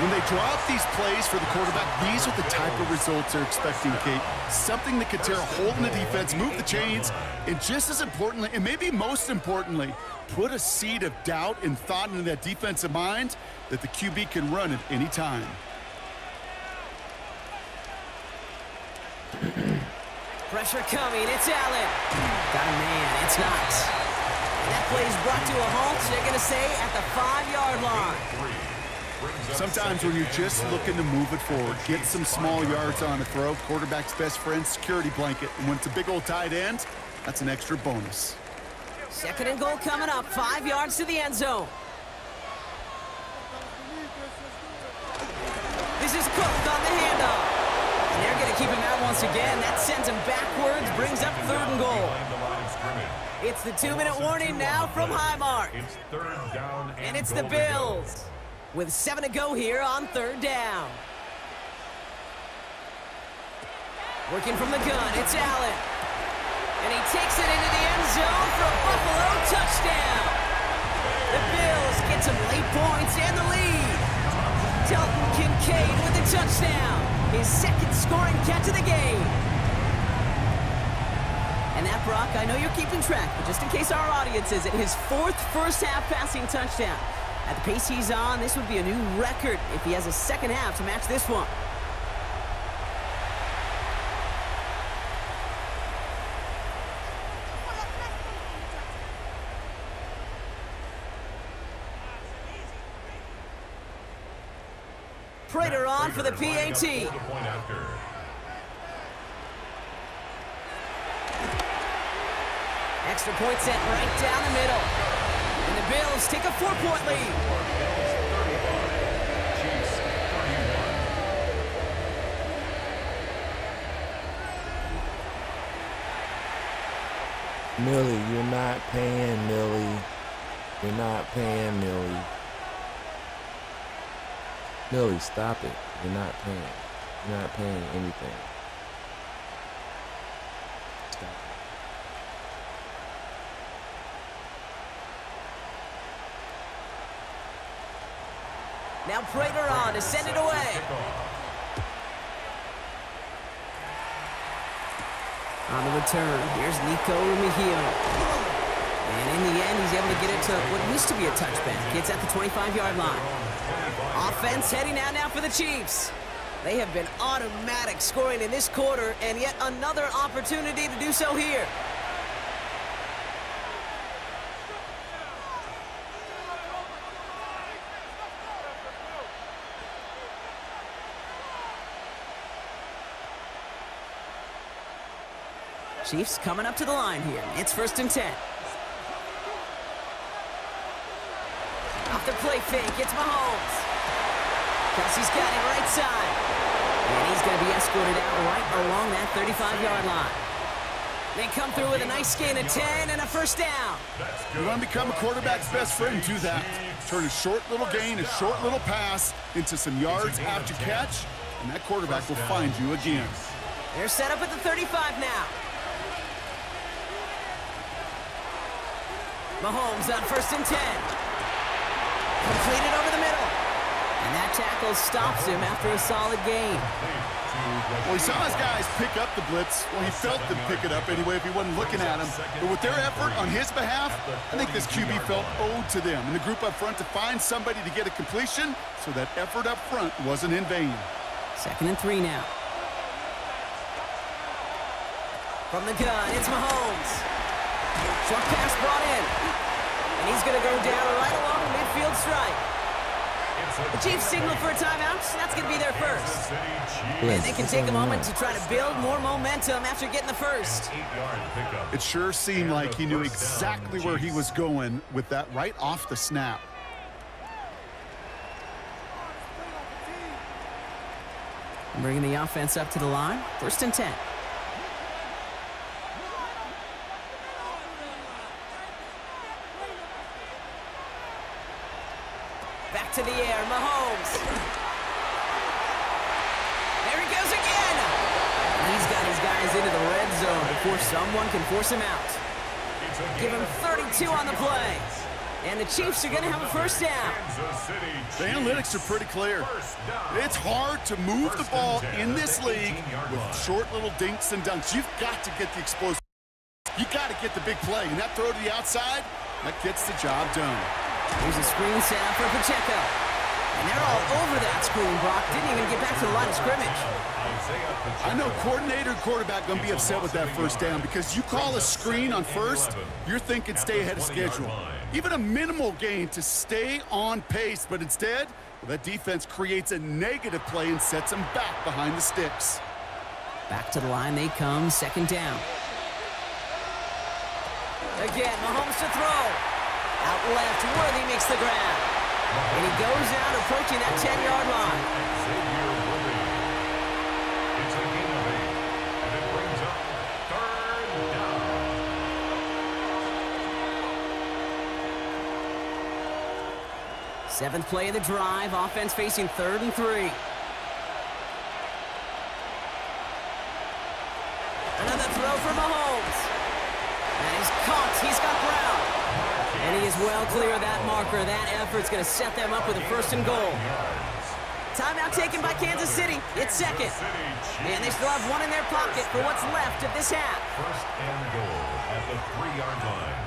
When they draw up these plays for the quarterback, these are the type of results they're expecting, Kate. Something that could tear a hole in the defense, move the chains, and just as importantly, and maybe most importantly, put a seed of doubt and thought into that defensive mind that the QB can run at any time. Pressure coming, it's Allen. Got a man, it's not. And that play is brought to a halt, they're going to say at the 5-yard line. Sometimes when you're just looking to move it forward, get some small yards on a throw, quarterback's best friend, security blanket. And when it's a big old tight end, that's an extra bonus. 2nd and goal coming up, 5 yards to the end zone. This is Cook on the handoff. And they're going to keep him out once again. That sends him backwards, brings up 3rd and goal. It's the 2-minute warning now from Highmark. It's 3rd down And it's the Bills with 7 to go here on 3rd down. Working from the gun, it's Allen. And he takes it into the end zone for a Buffalo touchdown. The Bills get some late points and the lead. Dalton Kincaid with the touchdown. His 2nd scoring catch of the game. And that, Brock, I know you're keeping track, but just in case our audience isn't, his 4th first-half passing touchdown. At the pace he's on, this would be a new record if he has a 2nd half to match this one. Prater on for the PAT. Extra point set right down the middle. And the Bills take a 4-point lead. Millie, you're not paying, Millie. You're not paying, Millie. Millie, stop it. You're not paying. You're not paying anything. Stop it. Now Prater on to send it away. On the return, here's Nico Rumihio. And in the end, he's able to get it to what used to be a touchback. It's at the 25-yard line. Offense heading out now for the Chiefs. They have been automatic scoring in this quarter, and yet another opportunity to do so here. Chiefs coming up to the line here. It's 1st and 10. Off the play fake, it's Mahomes. Kelsey's got it right side. And he's going to be escorted out right along that 35-yard line. They come through with a nice gain of 10 and a 1st down. You want to become a quarterback's best friend, do that. Turn a short little gain, a short little pass into some yards after catch, and that quarterback will find you again. They're set up at the 35 now. Mahomes on 1st and 10. Completed over the middle. And that tackle stops him after a solid gain. Well, he saw his guys pick up the blitz. Well, he felt them pick it up anyway if he wasn't looking at him. But with their effort on his behalf, I think this QB felt owed to them and the group up front to find somebody to get a completion, so that effort up front wasn't in vain. 2nd and 3 now. From the gun, it's Mahomes. Short pass brought in. And he's going to go down right along the midfield stripe. The Chiefs signal for a timeout. That's going to be their first. And they can take a moment to try to build more momentum after getting the first. It sure seemed like he knew exactly where he was going with that right off the snap. Bringing the offense up to the line. 1st and 10. Back to the air, Mahomes. There he goes again. He's got his guys into the red zone before someone can force him out. Give him 32 on the play. And the Chiefs are going to have a first down. The analytics are pretty clear. It's hard to move the ball in this league with short little dinks and dunks. You've got to get the explosive. You got to get the big play. And that throw to the outside, that gets the job done. Here's a screen set up for Pacheco. And they're all over that screen, Brock. Didn't even get back to the line of scrimmage. I know coordinator and quarterback going to be upset with that first down because you call a screen on first, you're thinking stay ahead of schedule. Even a minimal gain to stay on pace, but instead, that defense creates a negative play and sets them back behind the sticks. Back to the line they come, 2nd down. Again, Mahomes to throw. Out left, Worthy makes the grab. And he goes out approaching that 10-yard line. It's a gain of 8, and it brings up 3rd down. 7th play of the drive, offense facing 3rd and 3. Another throw for Mahomes. And he's caught. He's got Brown. And he is well clear of that marker. That effort's going to set them up with a 1st and goal. Timeout taken by Kansas City. It's 2nd. And they still have one in their pocket for what's left of this half. 1st and goal at the 3-yard line.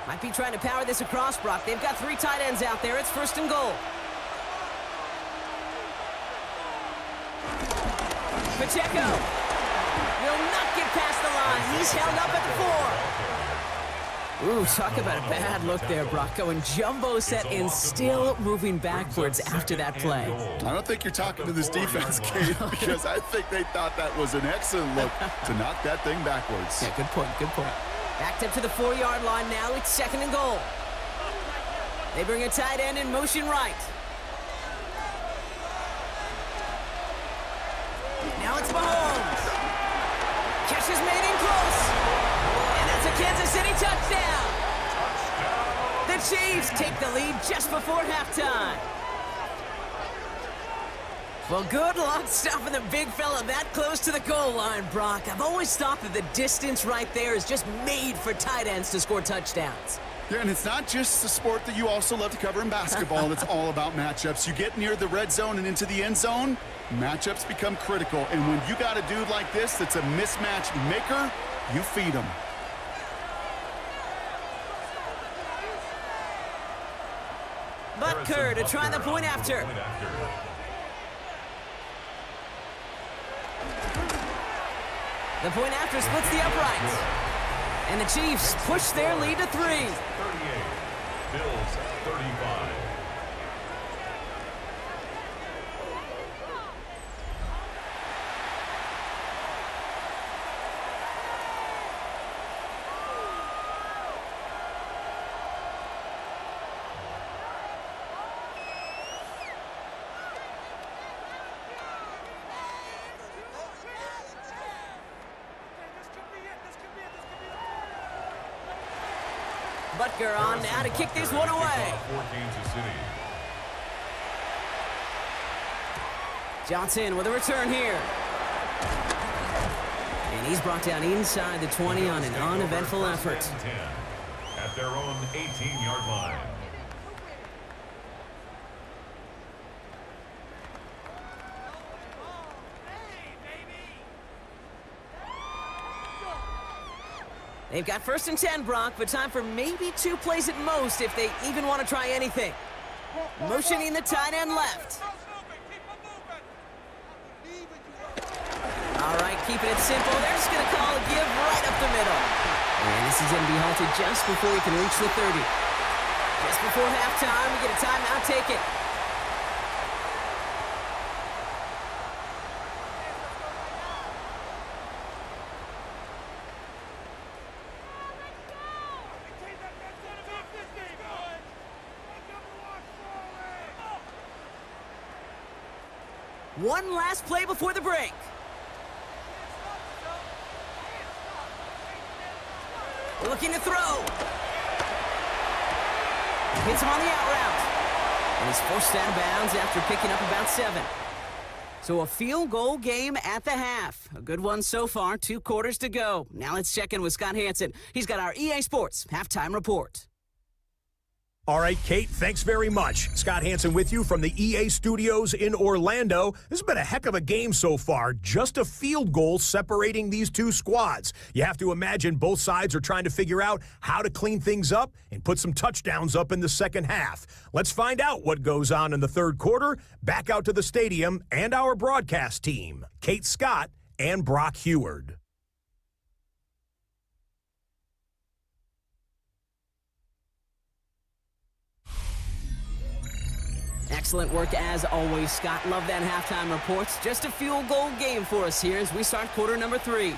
Might be trying to power this across, Brock. They've got 3 tight ends out there. It's 1st and goal. Pacheco will not get past the line. He's held up at the 4. Ooh, talk about a bad look there, Brock. Going jumbo set and still moving backwards after that play. I don't think you're talking to this defense, Kate, because I think they thought that was an excellent look to knock that thing backwards. Yeah, good point, good point. Backed up to the 4-yard line now. It's 2nd and goal. They bring a tight end in motion right. Now it's Mahomes. Catch is made in close. And that's a Kansas City touchdown. The Chiefs take the lead just before halftime. Well, good luck stopping the big fella that close to the goal line, Brock. I've always thought that the distance right there is just made for tight ends to score touchdowns. Yeah, and it's not just the sport that you also love to cover in basketball. It's all about matchups. You get near the red zone and into the end zone, matchups become critical. And when you got a dude like this that's a mismatch maker, you feed him. Butker to try the point after. The point after splits the uprights. And the Chiefs push their lead to 3. 38, Bills 35. Butker on now to kick this one away. Johnson with a return here. And he's brought down inside the 20 on an uneventful effort. 10 at their own 18-yard line. They've got 1st and 10, Brock, but time for maybe 2 plays at most if they even want to try anything. Motioning the tight end left. All right, keeping it simple. They're just going to call a give right up the middle. And this is going to be halted just before he can reach the 30. Just before halftime, we get a timeout, take it. One last play before the break. Looking to throw. Hits him on the out route. And he's forced out of bounds after picking up about 7. So a field goal game at the half. A good one so far, 2 quarters to go. Now let's check in with Scott Hansen. He's got our EA Sports halftime report. All right, Kate, thanks very much. Scott Hansen with you from the EA Studios in Orlando. This has been a heck of a game so far. Just a field goal separating these 2 squads. You have to imagine both sides are trying to figure out how to clean things up and put some touchdowns up in the second half. Let's find out what goes on in the third quarter. Back out to the stadium and our broadcast team, Kate Scott and Brock Heward. Excellent work as always, Scott. Love that halftime report. Just a field goal game for us here as we start quarter number 3.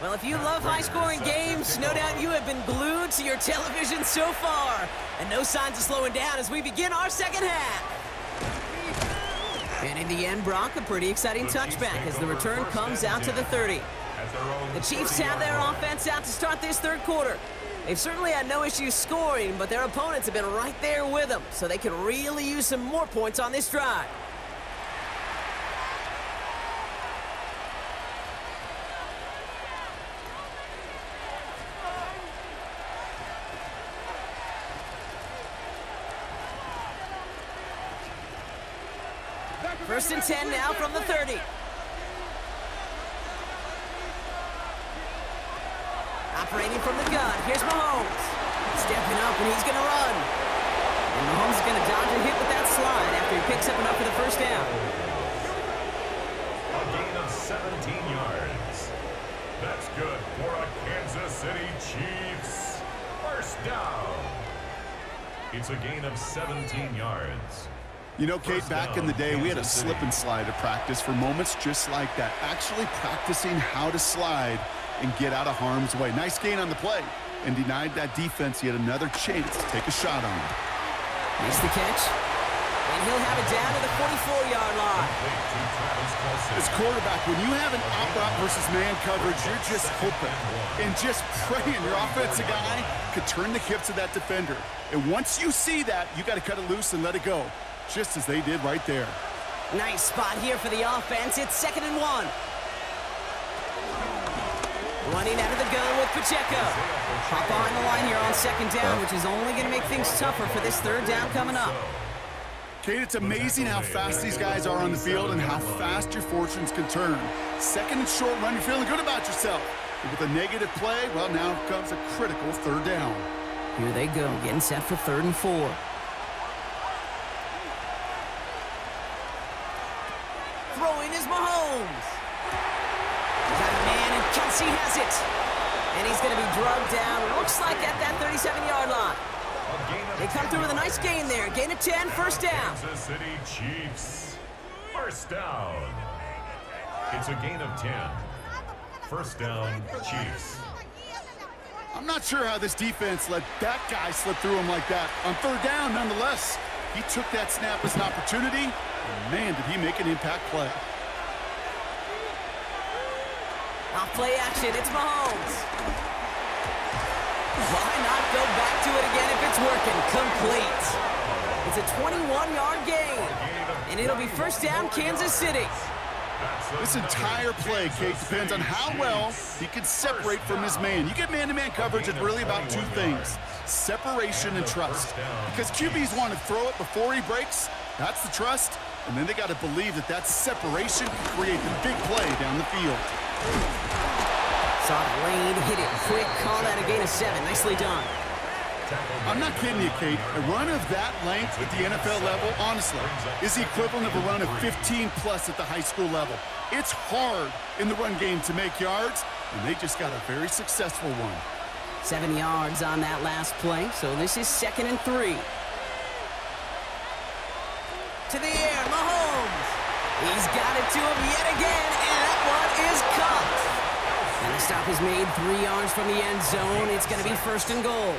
Well, if you love high-scoring games, no doubt you have been glued to your television so far. And no signs of slowing down as we begin our second half. And in the end, Brock, a pretty exciting touchback as the return comes out to the 30. The Chiefs have their offense out to start this third quarter. They've certainly had no issues scoring, but their opponents have been right there with them, so they could really use some more points on this drive. First and 10 now from the 30. Operating from the gun, here's Mahomes. Stepping up, and he's going to run. And Mahomes is going to dodge a hit with that slide after he picks up enough for the first down. A gain of 17 yards. That's good for a Kansas City Chiefs. First down. It's a gain of 17 yards. You know, Kate, back in the day, we had a slip and slide at practice for moments just like that. Actually practicing how to slide and get out of harm's way. Nice gain on the play and denied that defense yet another chance to take a shot on him. Makes the catch, and he'll have it down to the 44-yard line. As quarterback, when you have an out-route versus man coverage, you're just hoping and just praying your offensive guy could turn the hips of that defender. And once you see that, you got to cut it loose and let it go. Just as they did right there. Nice spot here for the offense. It's 2nd and 1. Running out of the gun with Pacheco. Hop behind the line here on 2nd down, which is only going to make things tougher for this 3rd down coming up. Kate, it's amazing how fast these guys are on the field and how fast your fortunes can turn. 2nd and short run, you're feeling good about yourself. But with a negative play, well, now comes a critical 3rd down. Here they go, getting set for 3rd and 4. Throwing is Mahomes. Got a man, and Kelsey has it. And he's going to be drugged down, looks like at that 37-yard line. They come through with a nice gain there. Gain of 10, first down. Kansas City Chiefs. First down. It's a gain of 10. First down, Chiefs. I'm not sure how this defense let that guy slip through him like that. On 3rd down, nonetheless, he took that snap as an opportunity. And man, did he make an impact play. Off play action, it's Mahomes. Why not go back to it again if it's working? Complete. It's a 21-yard gain, and it'll be first down, Kansas City. This entire play, Kate, depends on how well he can separate from his man. You get man-to-man coverage, it's really about two things, separation and trust. Because QBs want to throw it before he breaks, that's the trust, and then they got to believe that that separation can create the big play down the field. Saw the lane, hit it quick, call that a gain of 7. Nicely done. I'm not kidding you, Kate. A run of that length at the NFL level, honestly, is the equivalent of a run of 15-plus at the high school level. It's hard in the run game to make yards, and they just got a very successful one. 7 yards on that last play, so this is 2nd and 3. To the air, Mahomes. He's got it to him yet again, and that one is caught. And the stop is made 3 yards from the end zone. It's going to be 1st and goal.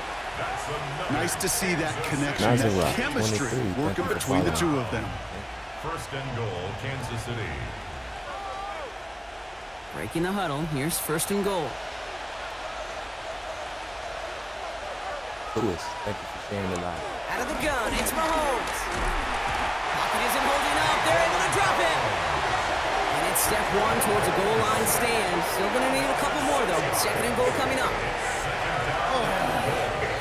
Nice to see that connection, nice that chemistry working between the two of them. 1st and goal, Kansas City. Breaking the huddle. Here's 1st and goal. Lewis, thank you for sharing the live. Out of the gun, it's Mahomes. Pocket isn't holding up. They're able to drop it. And it's step 1 towards a goal line stand. Still going to need a couple more, though. 2nd and goal coming up.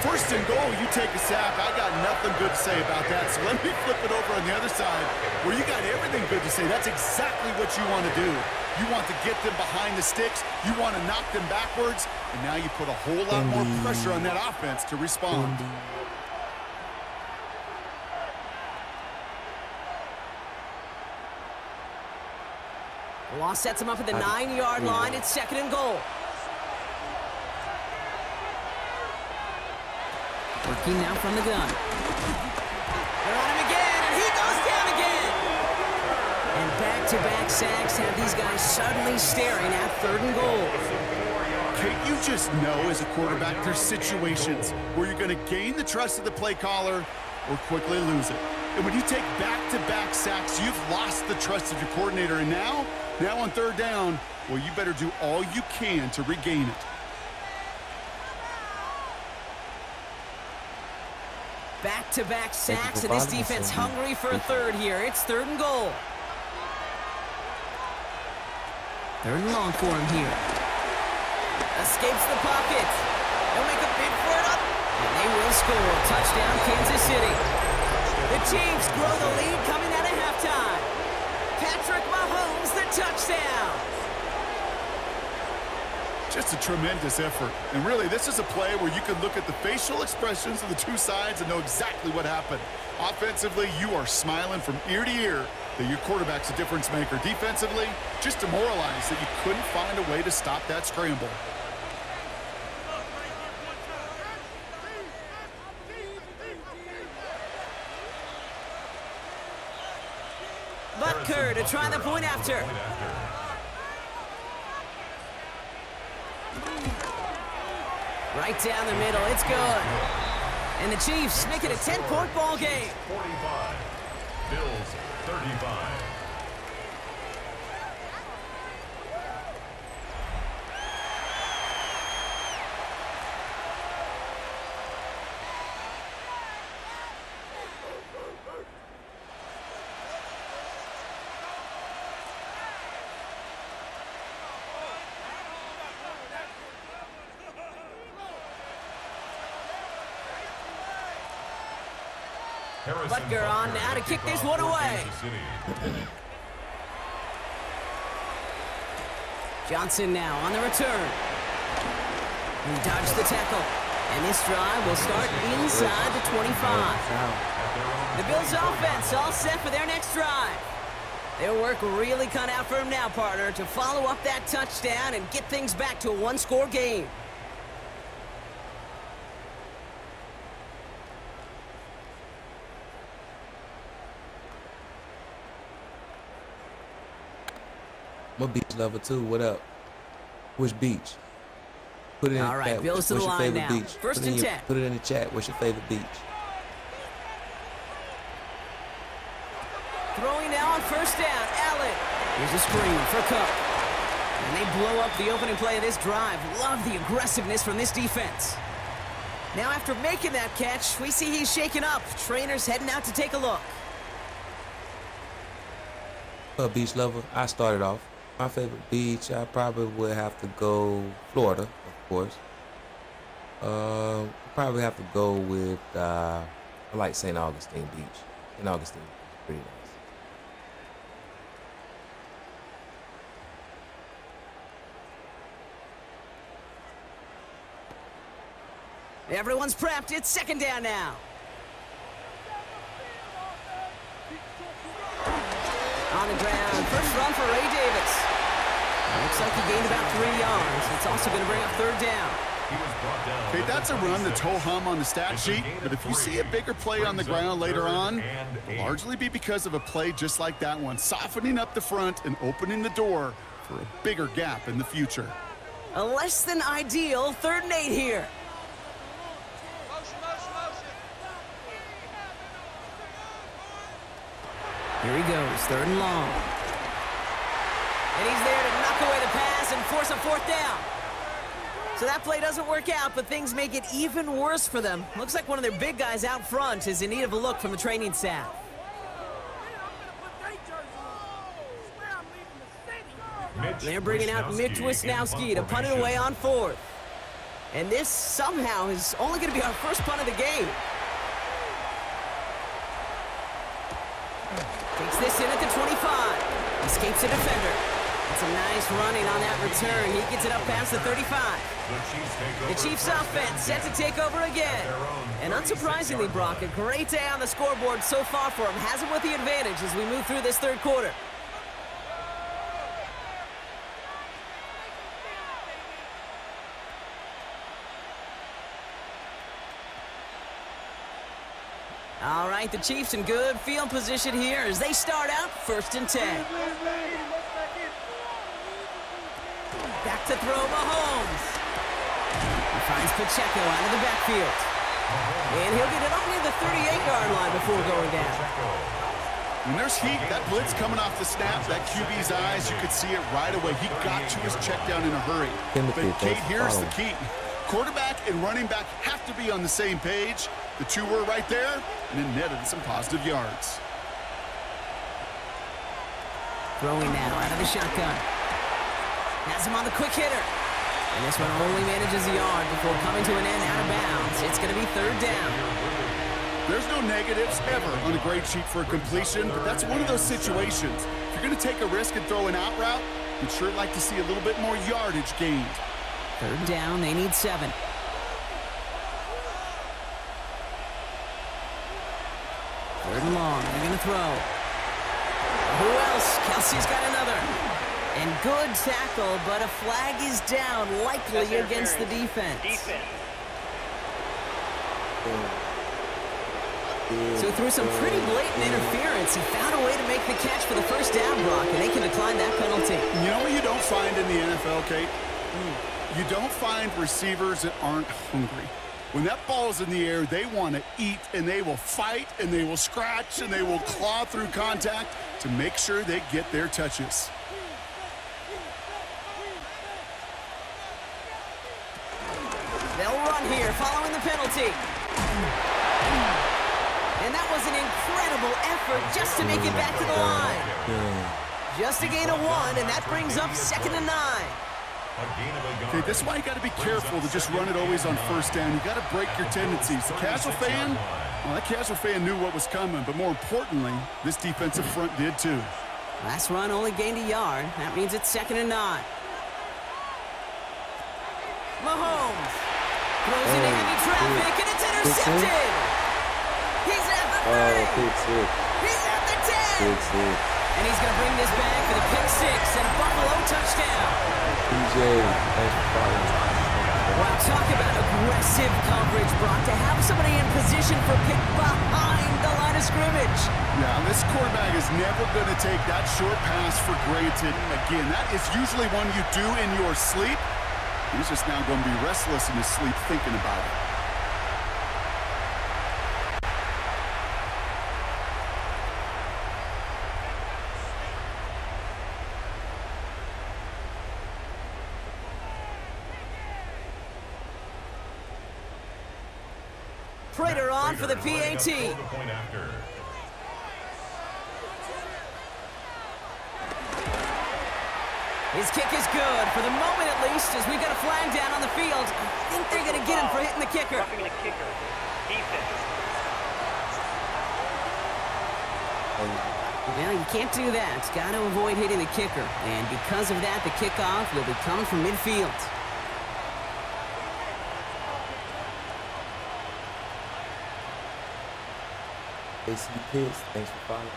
1st and goal, you take a sack. I got nothing good to say about that. So let me flip it over on the other side where you got everything good to say. That's exactly what you want to do. You want to get them behind the sticks. You want to knock them backwards. And now you put a whole lot more pressure on that offense to respond. The loss sets him up at the 9-yard line. It's 2nd and goal. Working now from the gun. They're on him again, and he goes down again. And back-to-back sacks have these guys suddenly staring at 3rd and goal. Kate, you just know as a quarterback there's situations where you're going to gain the trust of the play caller or quickly lose it. And when you take back-to-back sacks, you've lost the trust of your coordinator. And now on 3rd down, well, you better do all you can to regain it. Back-to-back sacks, and this defense hungry for a 3rd here. It's 3rd and goal. 3rd and long for him here. Escapes the pocket. They'll make a bid for it up, and they will score. Touchdown, Kansas City. The Chiefs grow the lead coming out of halftime. Patrick Mahomes, the touchdown. Just a tremendous effort. And really, this is a play where you can look at the facial expressions of the two sides and know exactly what happened. Offensively, you are smiling from ear to ear that your quarterback's a difference maker. Defensively, just demoralized that you couldn't find a way to stop that scramble. Butker to try the point after. Right down the middle, it's good. And the Chiefs make it a 10-point ball game. 45. Bills 35. Butker on now to kick this one away. Johnson now on the return. He dodged the tackle. And this drive will start inside the 25. The Bills offense all set for their next drive. Their work really cut out for him now, partner, to follow up that touchdown and get things back to a one-score game. My beach level 2, what up? Which beach? Put it in all right, chat. Bills to the line now. Beach? First and 10. Put it in the chat. What's your favorite beach? Throwing now on 1st down, Allen. Here's a screen for Cook. And And they blow up the opening play of this drive. Love the aggressiveness from this defense. Now after making that catch, we see he's shaken up. Trainer's heading out to take a look. Beach lover, I started off. My favorite beach, I probably would have to go Florida, of course. Probably have to go with, I like St. Augustine Beach. St. Augustine is pretty nice. Everyone's prepped. It's second down now. On the ground, first run for Ray Davis. Looks like he gained about 3 yards. It's also going to bring up third down. Okay, that's a run that's ho-hum on the stat sheet, but if you see a bigger play on the ground later on, it'll largely be because of a play just like that one, softening up the front and opening the door for a bigger gap in the future. A less than ideal 3rd and 8 here. Here he goes, 3rd and long. And he's there to knock away the pass and force a 4th down. So that play doesn't work out, but things make it even worse for them. Looks like one of their big guys out front is in need of a look from the training staff. They're bringing out Mitch Wisnowski to punt it away on 4th. And this somehow is only going to be our first punt of the game. Takes this in at the 25. Escapes a defender. It's a nice running on that return. He gets it up past the 35. The Chiefs offense set to take over again. And unsurprisingly, Brock, a great day on the scoreboard so far for him. Has him with the advantage as we move through this 3rd quarter. All right, the Chiefs in good field position here as they start out 1st and 10. Back to throw Mahomes. He finds Pacheco out of the backfield. And he'll get it up near the 38-yard line before going down. When there's heat, that blitz coming off the snap, that QB's eyes, you could see it right away. He got to his check down in a hurry. But Kate, here's the key. Quarterback and running back have to be on the same page. The two were right there, and it netted some positive yards. Throwing now out of the shotgun. Has him on the quick hitter. And this one only manages a yard before coming to an end out of bounds. It's going to be 3rd down. There's no negatives ever on a grade sheet for a completion, but that's one of those situations. If you're going to take a risk and throw an out route, you'd sure like to see a little bit more yardage gained. 3rd down, they need 7. Third and long, they're going to throw. Who else? Kelsey's got another. And good tackle, but a flag is down, likely against the defense. So through some pretty blatant interference, he found a way to make the catch for the 1st down, Brock, and they can decline that penalty. You know what you don't find in the NFL, Kate? You don't find receivers that aren't hungry. When that ball's in the air, they want to eat, and they will fight, and they will scratch, and they will claw through contact to make sure they get their touches. They'll run here following the penalty. And that was an incredible effort just to make it back to the line. Just a gain of 1, and that brings up 2nd and 9. Okay, this is why you got to be careful to just run it always on 1st down. You got to break your tendencies. The casual fan, well, that casual fan knew what was coming, but more importantly, this defensive front did too. Last run only gained a yard. That means it's 2nd and 9. Mahomes throws into heavy traffic, and it's intercepted. He's at the 30. He's at the 10. And he's going to bring this back for the pick 6 and a Buffalo touchdown. PJ, thanks for following. Well, talk about aggressive coverage, Brock, to have somebody in position for pick behind the line of scrimmage. Yeah, this quarterback is never going to take that short pass for granted. Again, that is usually one you do in your sleep. He's just now going to be restless in his sleep thinking about it. Prater on for the PAT. Point after. His kick is good, for the moment at least, as we've got a flag down on the field. I think they're going to get him for hitting the kicker. Roughing the kicker. Defense. Well, you can't do that. Got to avoid hitting the kicker. And because of that, the kickoff will be coming from midfield. AC Pitts, thanks for following.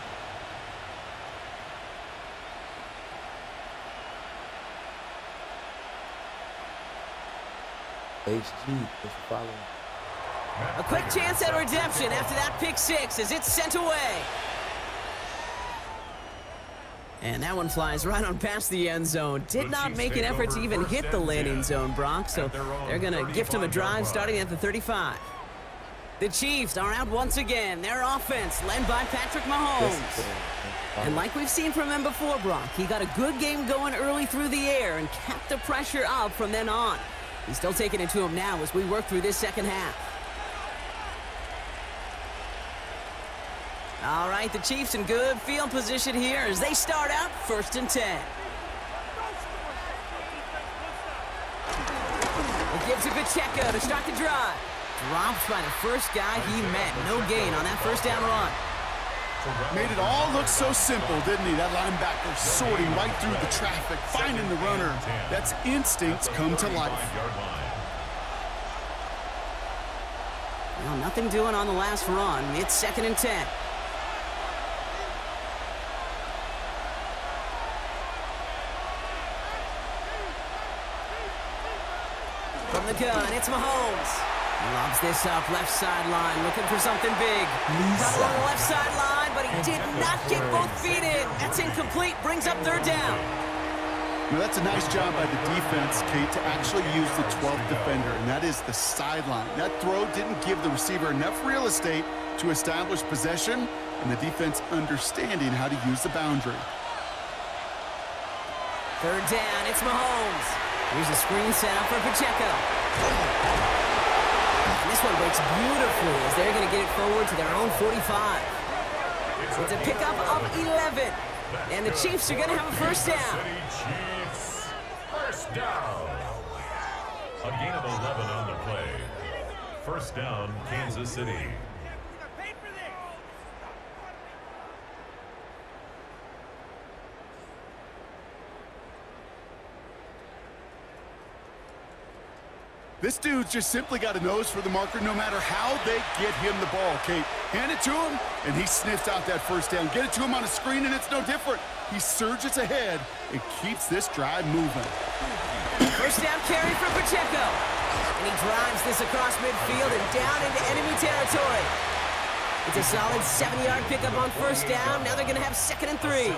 HG, thanks for following. A quick chance at redemption after that pick six as it's sent away. And that one flies right on past the end zone. Did not make an effort to even hit the landing zone, Brock, so they're going to gift him a drive starting at the 35. The Chiefs are out once again. Their offense led by Patrick Mahomes. And like we've seen from him before, Brock, he got a good game going early through the air and kept the pressure up from then on. He's still taking it to him now as we work through this second half. All right, the Chiefs in good field position here as they start out 1st and 10. It gives to Pacheco to start the drive. Dropped by the first guy he met. No gain on that first down run. Made it all look so simple, didn't he? That linebacker sorting right through the traffic, finding the runner. That's instincts come to life. Well, nothing doing on the last run. It's 2nd and 10. From the gun, it's Mahomes. Lobs this up, left sideline, looking for something big. Got along the left sideline, but he did not get both feet in. That's incomplete, brings up 3rd down. Now that's a nice job by the defense, Kate, to actually use the 12th defender, and that is the sideline. That throw didn't give the receiver enough real estate to establish possession, and the defense understanding how to use the boundary. 3rd down, it's Mahomes. Here's a screen set up for Pacheco. And this one breaks beautifully as they're going to get it forward to their own 45. It's a pickup of 11. And the Chiefs are going to have a 1st down. Chiefs, 1st down. A gain of 11 on the play. 1st down, Kansas City. This dude's just simply got a nose for the marker no matter how they get him the ball, Kate. Hand it to him, and he sniffs out that 1st down. Get it to him on a screen, and it's no different. He surges ahead and keeps this drive moving. 1st down carry for Pacheco. And he drives this across midfield and down into enemy territory. It's a solid 7-yard pickup on 1st down. Now they're going to have 2nd and 3.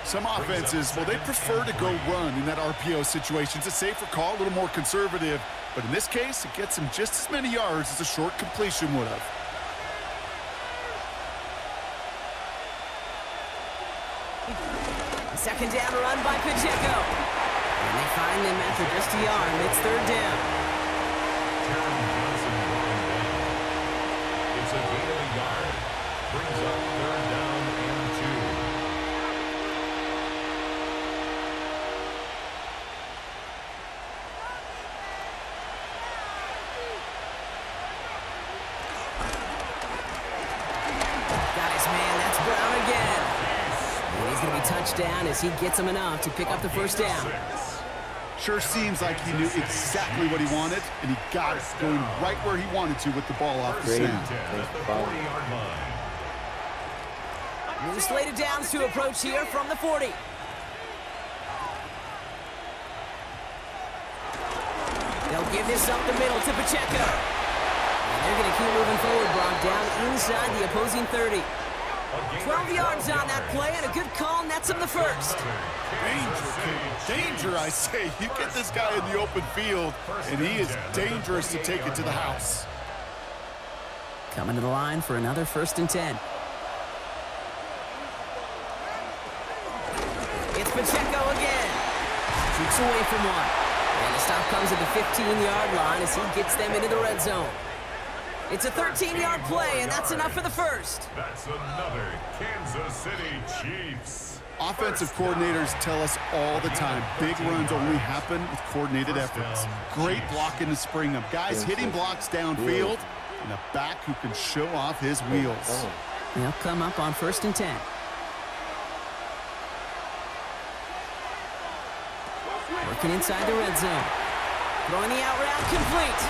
Some offenses, well, they prefer to go run in that RPO situation. It's a safer call, a little more conservative. But in this case, it gets him just as many yards as a short completion would have. A 2nd down run by Pacheco. And they find them after just a yard. And it's 3rd down. It's a gain of a yard. Brings up 3rd down and 2. Got his man. That's Brown again. And he's going to be touched down as he gets him enough to pick up the 1st down. Sure seems like he knew exactly what he wanted, and he got it going right where he wanted to with the ball off the snap. New slated downs to approach here from the 40. They'll give this up the middle to Pacheco. And they're going to keep moving forward, Brock, down inside the opposing 30. 12 yards on that play, and a good call nets him the 1st. Danger, kid. Danger, I say. You get this guy in the open field, and he is dangerous to take it to the house. Coming to the line for another 1st and 10. It's Pacheco again. Keeps away from one. And the stop comes at the 15-yard line as he gets them into the red zone. It's a 13-yard play, and that's enough for the first. That's another Kansas City Chiefs. Offensive coordinators tell us all the time, big runs only happen with coordinated efforts. Great blocking to spring them. Guys hitting blocks downfield, and a back who can show off his wheels. They'll come up on 1st and 10. Working inside the red zone. Throwing the out route complete.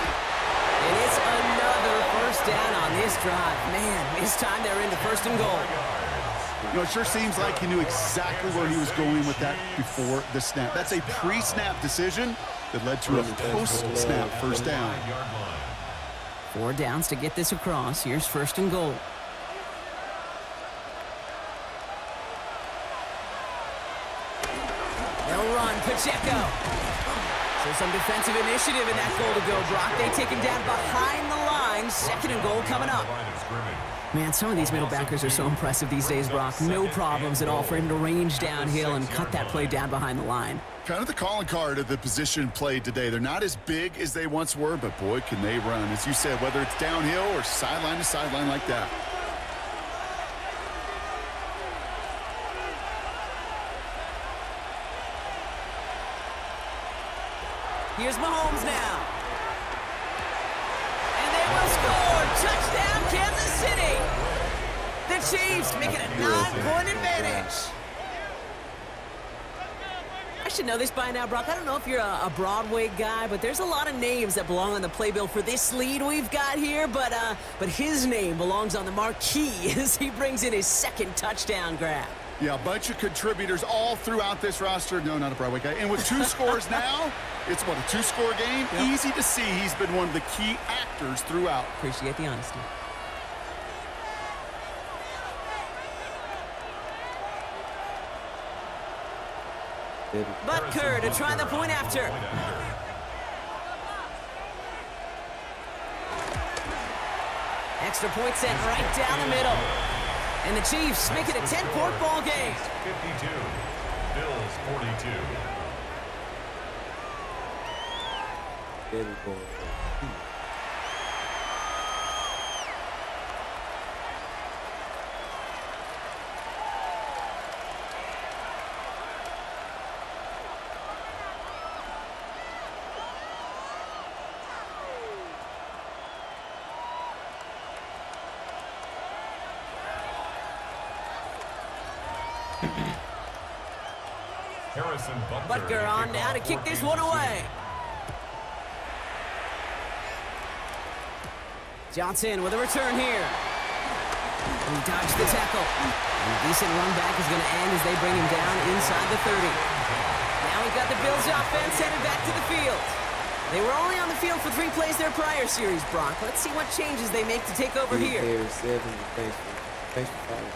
And it's another first down on this drive. Man, this time they're into 1st and goal. You know, it sure seems like he knew exactly where he was going with that before the snap. That's a pre-snap decision that led to a post-snap first down. 4 downs to get this across. Here's 1st and goal. They'll run. Pacheco. So some defensive initiative in that goal to go, Brock. They take him down behind the line. 2nd and goal coming up. Man, some of these middle backers are so impressive these days, Brock. No problems at all for him to range downhill and cut that play down behind the line. Kind of the calling card of the position played today. They're not as big as they once were, but boy, can they run. As you said, whether it's downhill or sideline to sideline like that. Here's Mahomes now. And they will score. Touchdown, Kansas City. The Chiefs making a 9-point advantage. I should know this by now, Brock. I don't know if you're a Broadway guy, but there's a lot of names that belong on the playbill for this lead we've got here. But his name belongs on the marquee as he brings in his 2nd touchdown grab. Yeah, a bunch of contributors all throughout this roster. No, not a Broadway guy. And with 2 scores now, it's what, a 2-score game? Yep. Easy to see he's been one of the key actors throughout. Appreciate the honesty. Butker to try the point after. Extra point sent right down the middle. And the Chiefs make it a 10-point ball game. 52, Bills 42. Harrison Butker on now to kick this one away. Johnson with a return here. He dodged the tackle. And a decent run back is going to end as they bring him down inside the 30. Now we've got the Bills offense headed back to the field. They were only on the field for 3 plays their prior series, Brock. Let's see what changes they make to take over here. Thanks for following.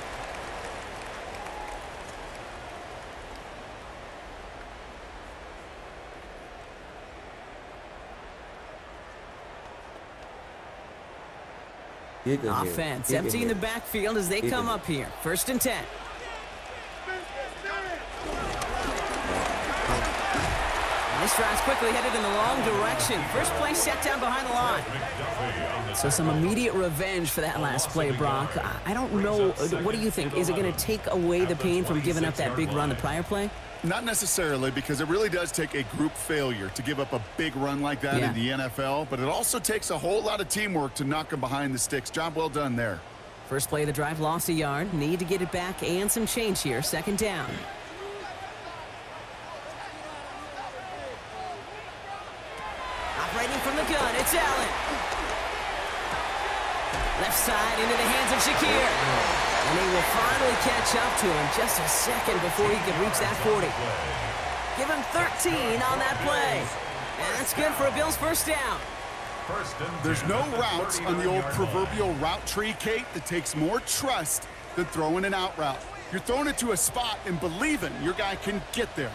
Offense emptying the backfield as they come up here. 1st and 10. This drive's quickly headed in the wrong direction. First play set down behind the line. So some immediate revenge for that last play, Brock. I don't know. What do you think? Is it going to take away the pain from giving up that big run the prior play? Not necessarily, because it really does take a group failure to give up a big run like that in the NFL, but it also takes a whole lot of teamwork to knock them behind the sticks. Job well done there. First play of the drive lost a yard. Need to get it back and some change here. 2nd down. Operating from the gun, it's Allen. Left side into the hands of Shakir. And they will finally catch up to him just a second before he can reach that 40. Give him 13 on that play. And that's good for a Bills first down. There's no routes on the old proverbial route tree, Kate, that takes more trust than throwing an out route. You're throwing it to a spot and believing your guy can get there.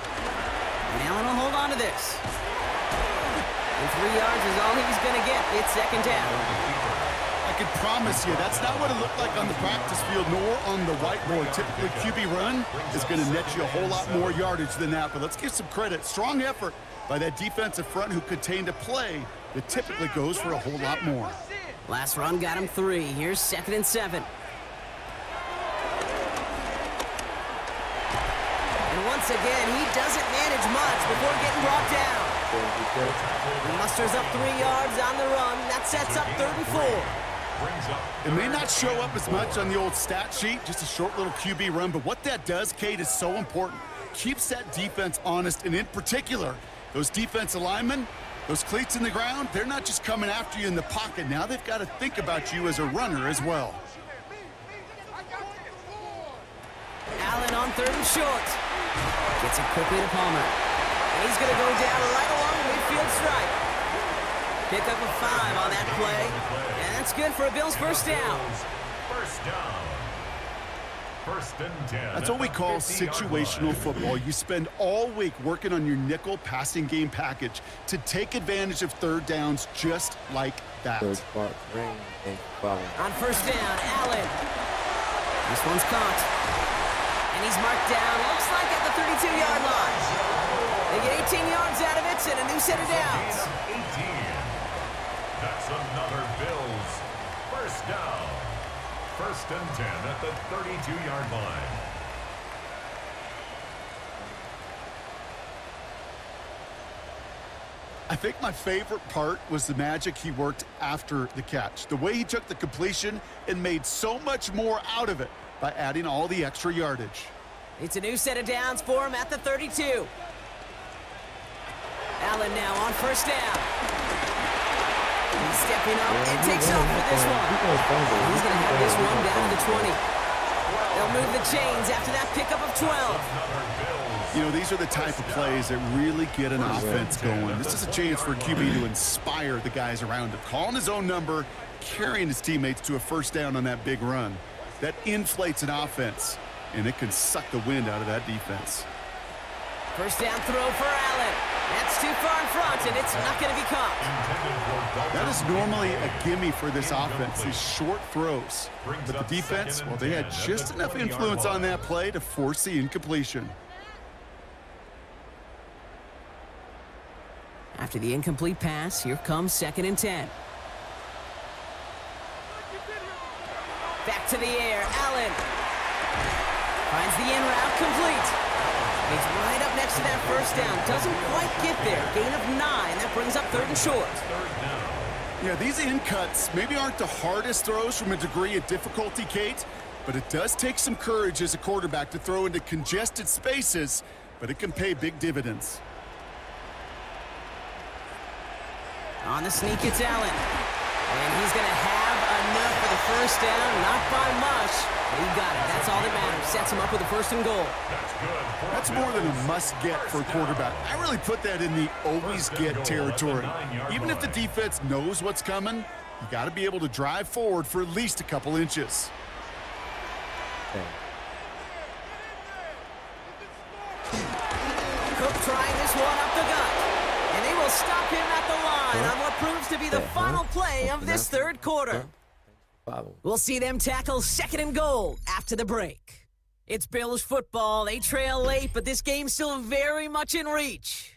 And Allen will hold on to this. And 3 yards is all he's going to get. It's 2nd down. I can promise you that's not what it looked like on the practice field nor on the whiteboard. Typically, QB run is going to net you a whole lot more yardage than that. But let's give some credit. Strong effort by that defensive front who contained a play that typically goes for a whole lot more. Last run got him 3. Here's 2nd and 7. And once again, he doesn't manage much before getting brought down. He musters up 3 yards on the run. That sets up 3rd and 4. It may not show up as much on the old stat sheet, just a short little QB run, but what that does, Kate, is so important. Keeps that defense honest, and in particular, those defensive linemen, those cleats in the ground, they're not just coming after you in the pocket. Now they've got to think about you as a runner as well. Allen on 3rd and short. Gets it quickly to Palmer. And he's going to go down right along the midfield stripe. Pick up a 5 on that play. And that's good for a Bills first down. First down. 1st and 10. That's what we call situational football. You spend all week working on your nickel passing game package to take advantage of 3rd downs just like that. On 1st down, Allen. This one's caught. And he's marked down, looks like at the 32-yard line. They get 18 yards out of it and a new set of downs. 18. That's another Bills first down. 1st and 10 at the 32-yard line. I think my favorite part was the magic he worked after the catch. The way he took the completion and made so much more out of it by adding all the extra yardage. It's a new set of downs for him at the 32. Allen now on 1st down. He's stepping up and takes off for this one. He's going to have this one down to the 20. They'll move the chains after that pickup of 12. You know, these are the type of plays that really get an offense going. This is a chance for a QB to inspire the guys around him. Calling his own number, carrying his teammates to a first down on that big run. That inflates an offense, and it can suck the wind out of that defense. First down throw for Allen. That's too far in front, and it's not going to be caught. That is normally a gimme for this offense, these short throws. But the defense, well, they had just enough influence on that play to force the incompletion. After the incomplete pass, here comes 2nd and 10. Back to the air, Allen. Finds the in route complete. He's right up next to that first down. Doesn't quite get there. Gain of 9. That brings up 3rd and short. Yeah, these in cuts maybe aren't the hardest throws from a degree of difficulty, Kate, but it does take some courage as a quarterback to throw into congested spaces, but it can pay big dividends. On the sneak, it's Allen. And he's going to have enough for the first down. Not by much, but he got it. That's all that matters. Sets him up with a 1st and goal. That's more than a must-get for a quarterback. I really put that in the always-get territory. Even if the defense knows what's coming, you got to be able to drive forward for at least a couple inches. Cook trying this one up the gut. And they will stop him at the line on what proves to be the final play of this 3rd quarter. We'll see them tackle 2nd and goal after the break. It's Bills football. They trail late, but this game's still very much in reach.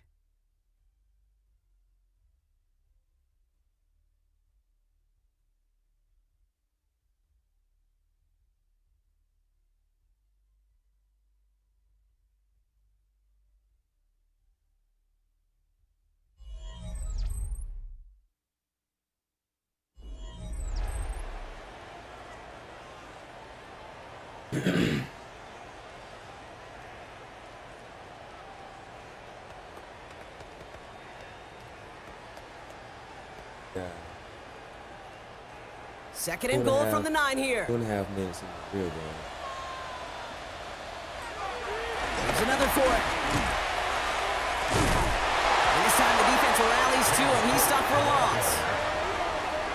Second and goal from the 9 here. 2.5 minutes in the real game. There's another for it. And this time the defense rallies to him. He's stopped for a loss.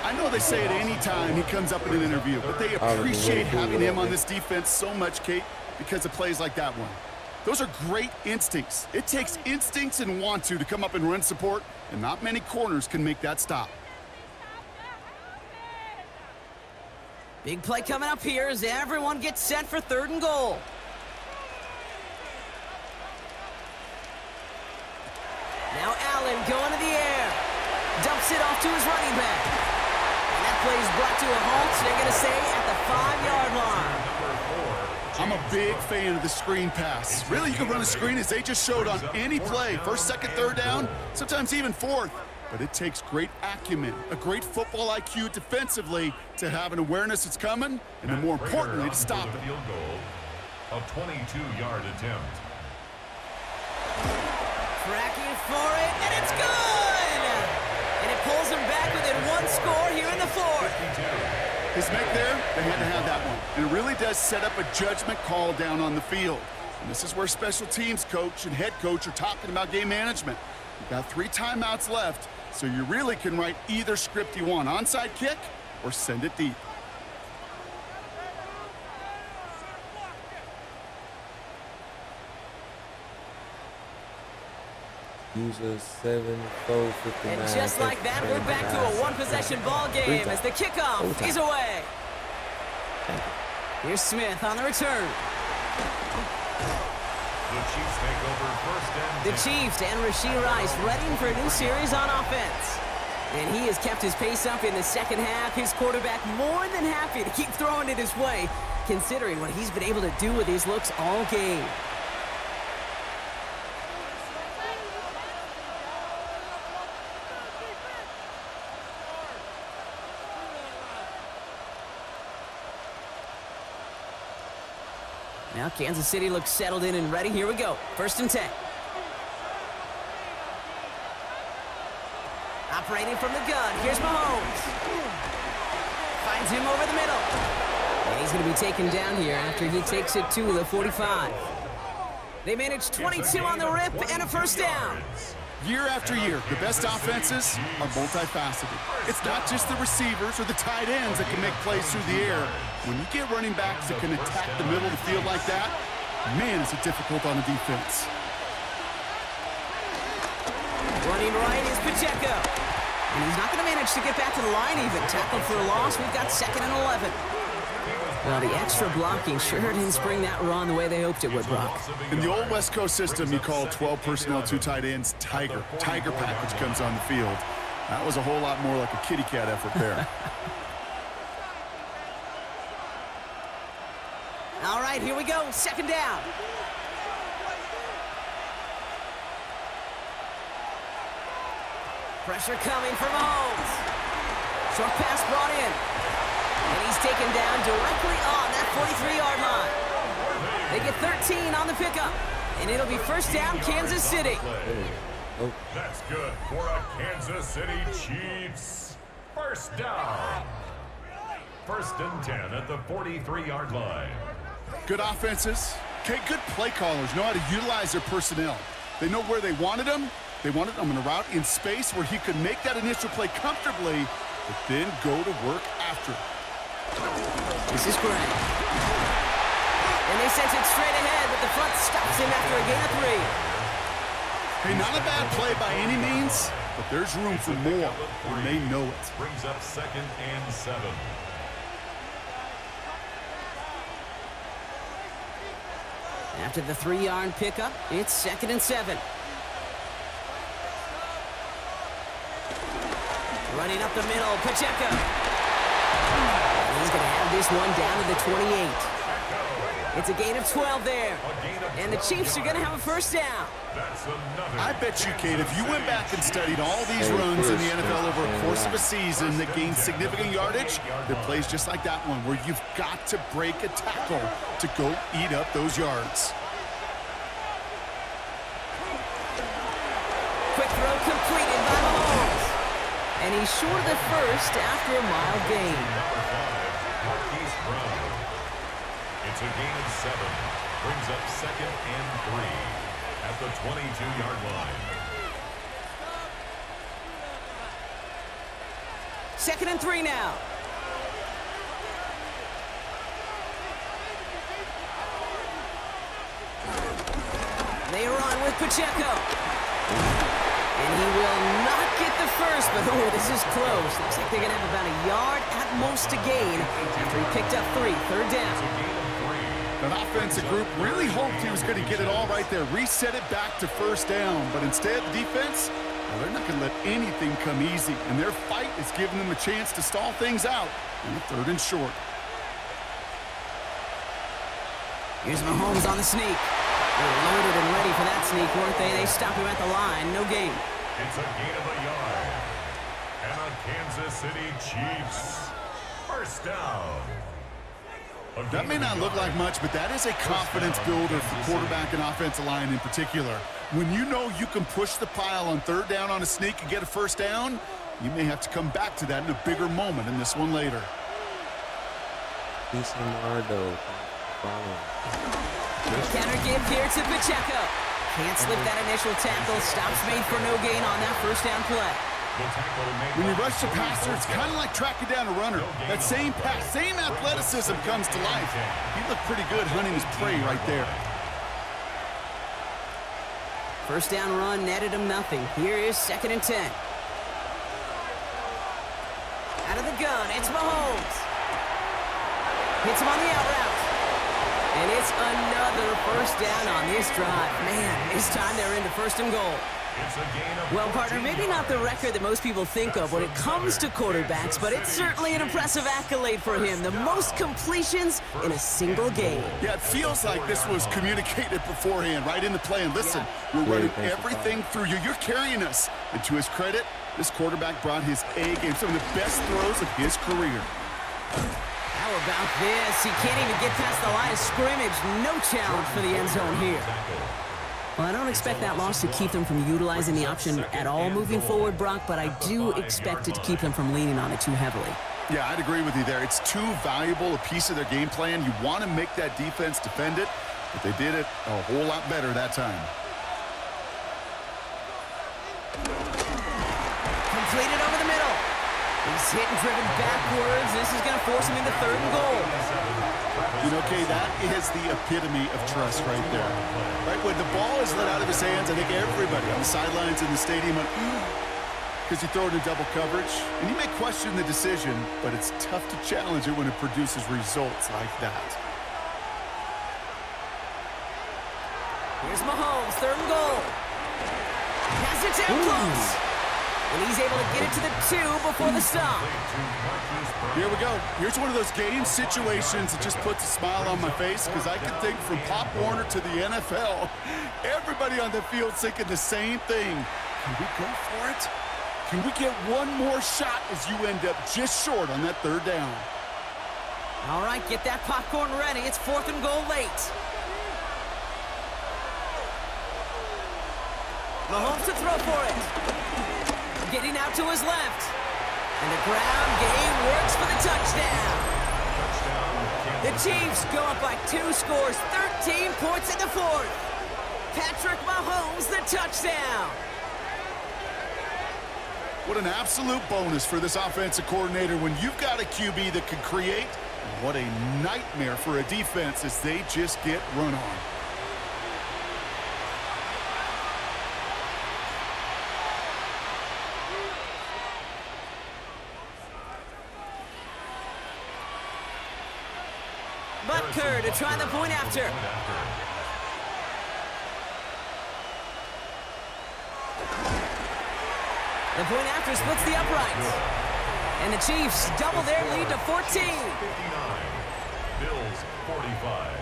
I know they say it any time he comes up in an interview, but they appreciate having him on this defense so much, Kate, because of plays like that one. Those are great instincts. It takes instincts and want to come up and run support, and not many corners can make that stop. Big play coming up here as everyone gets set for 3rd and goal. Now Allen going to the air. Dumps it off to his running back. And that play is brought to a halt, they're going to say, at the 5-yard line. I'm a big fan of the screen pass. Really, you can run a screen as they just showed on any play. First, second, third down, sometimes even fourth. But it takes great acumen, a great football IQ defensively to have an awareness it's coming, and then more importantly, to stop it. Field goal, a 22-yard attempt. Tracking for it, and it's good! And it pulls him back within one score here in the fourth. His make there, they had to have that one. And it really does set up a judgment call down on the field. And this is where special teams coach and head coach are talking about game management. You've got 3 timeouts left, so you really can write either script you want. Onside kick or send it deep. User 7-4-59. And just like that, we're back to a one-possession ball game as the kickoff is away. Here's Smith on the return. The Chiefs take over first and The Chiefs and Rashee Rice ready for a new series on offense. And he has kept his pace up in the second half. His quarterback more than happy to keep throwing it his way, considering what he's been able to do with his looks all game. Now Kansas City looks settled in and ready. Here we go. 1st and 10. Operating from the gun. Here's Mahomes. Finds him over the middle. And he's going to be taken down here after he takes it to the 45. They managed 22 on the rip and a first down. Year after year, the best offenses are multifaceted. It's not just the receivers or the tight ends that can make plays through the air. When you get running backs that can attack the middle of the field like that, man, is it difficult on the defense. Running right is Pacheco. And he's not going to manage to get back to the line even. Tackled for a loss. We've got 2nd and 11. Well, the extra blocking sure didn't spring that run the way they hoped it would, Brock. In the old West Coast system, you call 12 personnel, 2 tight ends, Tiger. Tiger package comes on the field. That was a whole lot more like a kitty cat effort there. All right, here we go. 2nd down. Pressure coming from Mahomes. Short pass brought in. And he's taken down directly on that 43-yard line. They get 13 on the pickup. And it'll be first down, Kansas City. That's good for a Kansas City Chiefs. First down. 1st and 10 at the 43-yard line. Good offenses. Okay, good play callers know how to utilize their personnel. They know where they wanted them. They wanted them in a route in space where he could make that initial play comfortably, but then go to work after it. This is Gray. And they sent it straight ahead, but the front stops him after a gain of 3. Hey, not a bad play by any means, but there's room for more, and they know it. Brings up 2nd and 7. After the 3-yard pickup, it's 2nd and 7. Running up the middle, Pacheco. He's going to have this one down to the 28. It's a gain of 12 there. And the Chiefs are going to have a first down. I bet you, Kate, if you went back and studied all these runs in the NFL over a course of a season that gained significant yardage, there are plays just like that one where you've got to break a tackle to go eat up those yards. Quick throw completed by Mahomes. And he's short of the first after a mild gain. It's a gain of 7. Brings up 2nd and 3 at the 22-yard line. 2nd and 3 now. They run with Pacheco. And he will not get the first, but this is close. Looks like they're going to have about a yard at most to gain after he picked up 3. 3rd down. That offensive group really hoped he was going to get it all right there, reset it back to first down. But instead, the defense, Well, they're not going to let anything come easy, and their fight is giving them a chance to stall things out in the 3rd and short. Here's Mahomes on the sneak. They were loaded and ready for that sneak, weren't they? They stop him at the line. No gain. It's a gain of a yard. And a Kansas City Chiefs first down. That may not look like much, but that is a confidence builder for quarterback and offensive line in particular. When you know you can push the pile on 3rd down on a sneak and get a first down, you may have to come back to that in a bigger moment in this one later. Counter give here to Pacheco. Can't slip that initial tackle. Stops made for no gain on that first down play. When you rush the passer, it's kind of like tracking down a runner. That same pass, same athleticism comes to life. He looked pretty good hunting his prey right there. First down run netted him nothing. Here is 2nd and 10. Out of the gun, it's Mahomes. Hits him on the out route. And it's another first down on this drive. Man, this time they're into 1st and goal. Well, partner, maybe not the record that most people think of when it comes to quarterbacks, but it's certainly an impressive accolade for him. The most completions in a single game. Yeah, it feels like this was communicated beforehand, right in the play. And listen, we're running everything through you. You're carrying us. And to his credit, this quarterback brought his A game, some of the best throws of his career. How about this? He can't even get past the line of scrimmage. No challenge for the end zone here. Well, I don't expect that loss to keep them from utilizing the option at all moving forward, Brock, but I do expect it to keep them from leaning on it too heavily. Yeah, I'd agree with you there. It's too valuable a piece of their game plan. You want to make that defense defend it, but they did it a whole lot better that time. Completed over the middle. He's hit and driven backwards. This is going to force him into 3rd and goal. You know, Kay, that is the epitome of trust right there. Right when the ball is let out of his hands, I think everybody on the sidelines in the stadium went, because you throw it in double coverage. And you may question the decision, but it's tough to challenge it when it produces results like that. Here's Mahomes, 3rd and goal. Has it down close. And he's able to get it to the 2 before the stop. Here we go. Here's one of those game situations that just puts a smile on my face, because I can think from Pop Warner to the NFL, everybody on the field thinking the same thing. Can we go for it? Can we get one more shot as you end up just short on that 3rd down? All right, get that popcorn ready. It's 4th and goal late. Mahomes to throw for it. Getting out to his left. And the ground game works for the touchdown. The Chiefs go up by 2 scores, 13 points in the 4th. Patrick Mahomes, the touchdown. What an absolute bonus for this offensive coordinator when you've got a QB that can create. What a nightmare for a defense as they just get run on. Butker to try the point after. The point after splits the uprights. And the Chiefs double their lead to 14. 59. Bills 45.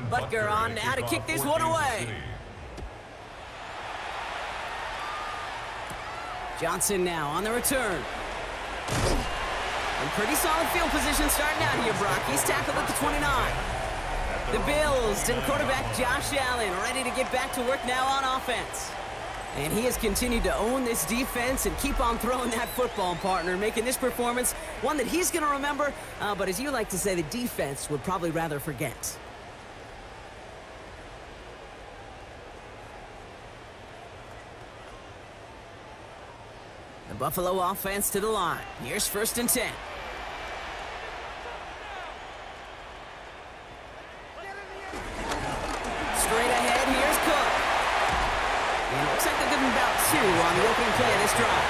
Butker on now to kick this one away. Johnson now on the return. And pretty solid field position starting out here, Brock. He's tackled at the 29. The Bills and quarterback Josh Allen ready to get back to work now on offense. And he has continued to own this defense and keep on throwing that football, partner, making this performance one that he's going to remember, but as you like to say, the defense would probably rather forget. The Buffalo offense to the line. Here's 1st and 10. Straight ahead, here's Cook. And it looks like they're giving about 2 on the opening play of this drive.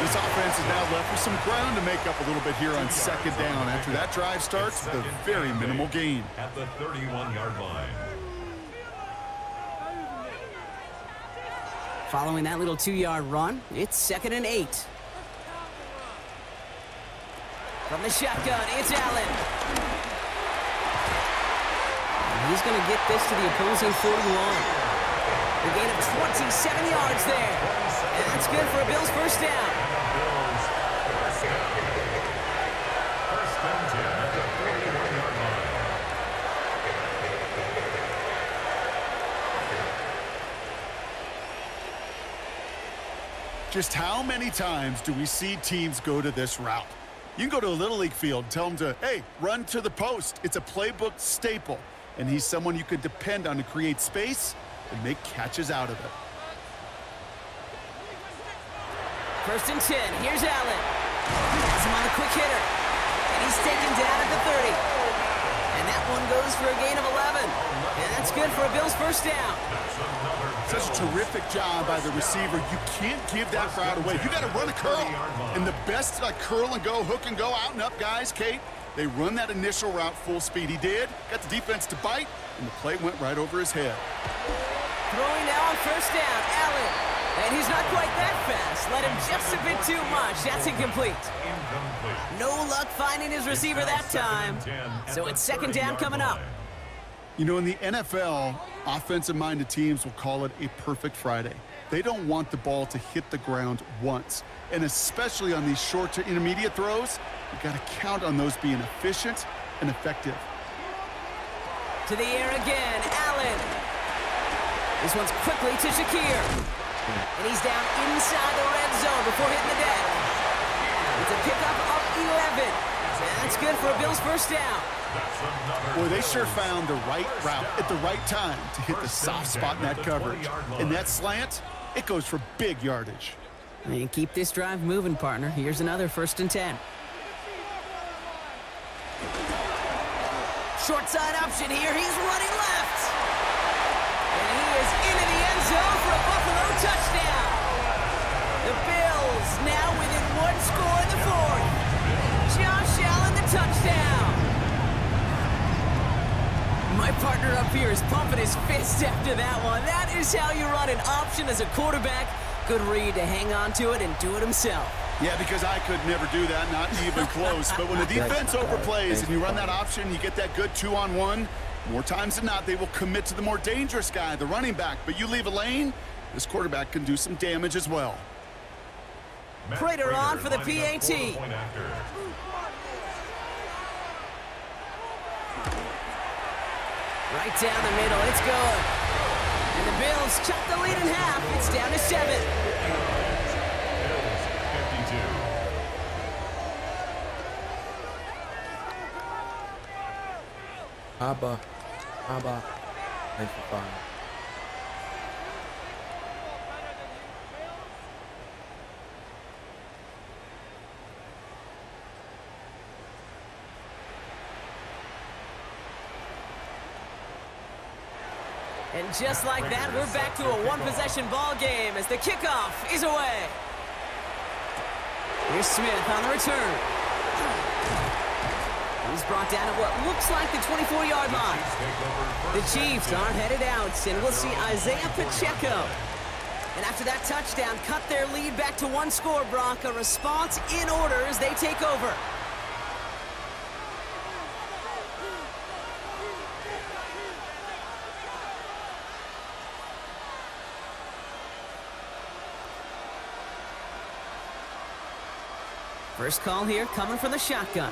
This offense is now left with some ground to make up a little bit here on 2nd down. After that drive starts, with a very minimal gain. At the 31-yard line. Following that little 2-yard run, it's 2nd and 8. From the shotgun, it's Allen. And he's going to get this to the opposing 41. A gain of 27 yards there. And that's good for a Bills 1st down. First and 10 at the 41-yard line. Just how many times do we see teams go to this route? You can go to a Little League field and tell them to, hey, run to the post. It's a playbook staple. And he's someone you could depend on to create space and make catches out of it. 1st and 10. Here's Allen. Has him on the quick hitter. And he's taken down at the 30. And that one goes for a gain of 11. And that's good for a Bills 1st down. Such a terrific job by the receiver. You can't give that route away. You got to run a curl. And the best curl and go, hook and go, out and up guys, Kate, they run that initial route full speed. He did. Got the defense to bite, and the play went right over his head. Throwing now on 1st down, Allen. And he's not quite that fast. Let him just a bit too much. That's incomplete. No luck finding his receiver that time. So it's 2nd down coming up. You know, in the NFL, offensive-minded teams will call it a perfect Friday. They don't want the ball to hit the ground once. And especially on these short to intermediate throws, you got to count on those being efficient and effective. To the air again, Allen. This one's quickly to Shakir. And he's down inside the red zone before hitting the deck. It's a pickup of 11. And that's good for a Bills 1st down. Boy, they sure found the right route at the right time to hit the soft spot in that coverage. And that slant, it goes for big yardage. And keep this drive moving, partner. Here's another 1st and 10. Short side option here. He's running left. And he is into the end zone for a Buffalo touchdown. The Bills now within 1 score in the 4th. Josh Allen, the touchdown. My partner up here is pumping his fist after that one. That is how you run an option as a quarterback. Good read to hang on to it and do it himself. Yeah, because I could never do that, not even close. But when the defense overplays and you run that option, you get that good 2-on-1, more times than not, they will commit to the more dangerous guy, the running back. But you leave a lane, this quarterback can do some damage as well. Prater on for the PAT. Right down the middle, it's good. And the Bills cut the lead in half. It's down to 7. Bills 52. Abba. Thanks for 5. And just like that, we're back to a one-possession ball game as the kickoff is away. Here's Smith on the return. He's brought down at what looks like the 24-yard line. The Chiefs aren't headed out, and we'll see Isaiah Pacheco. And after that touchdown, cut their lead back to 1 score, Brock. A response in order as they take over. First call here coming from the shotgun.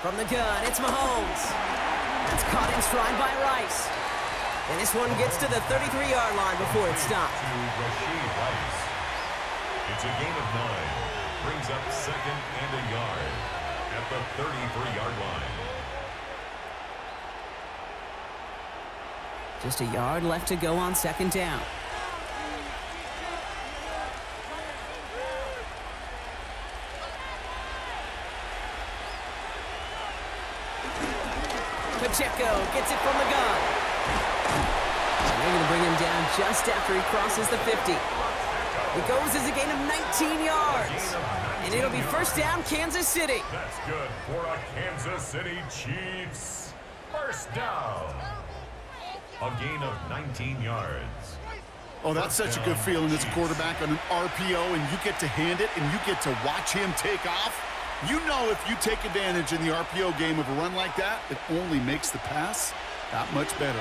From the gun, it's Mahomes. That's caught in stride by Rice. And this one gets to the 33-yard line before it's stopped. It's a gain of 9. Brings up 2nd and a yard at the 33-yard line. Just a yard left to go on second down. Pacheco gets it from the gun. And they're going to bring him down just after he crosses the 50. It goes as a gain of 19 yards. And it'll be first down, Kansas City. That's good for a Kansas City Chiefs. First down. A gain of 19 yards. Oh, that's such a good feeling as a quarterback on an RPO, and you get to hand it, and you get to watch him take off. You know if you take advantage in the RPO game of a run like that, it only makes the pass that much better.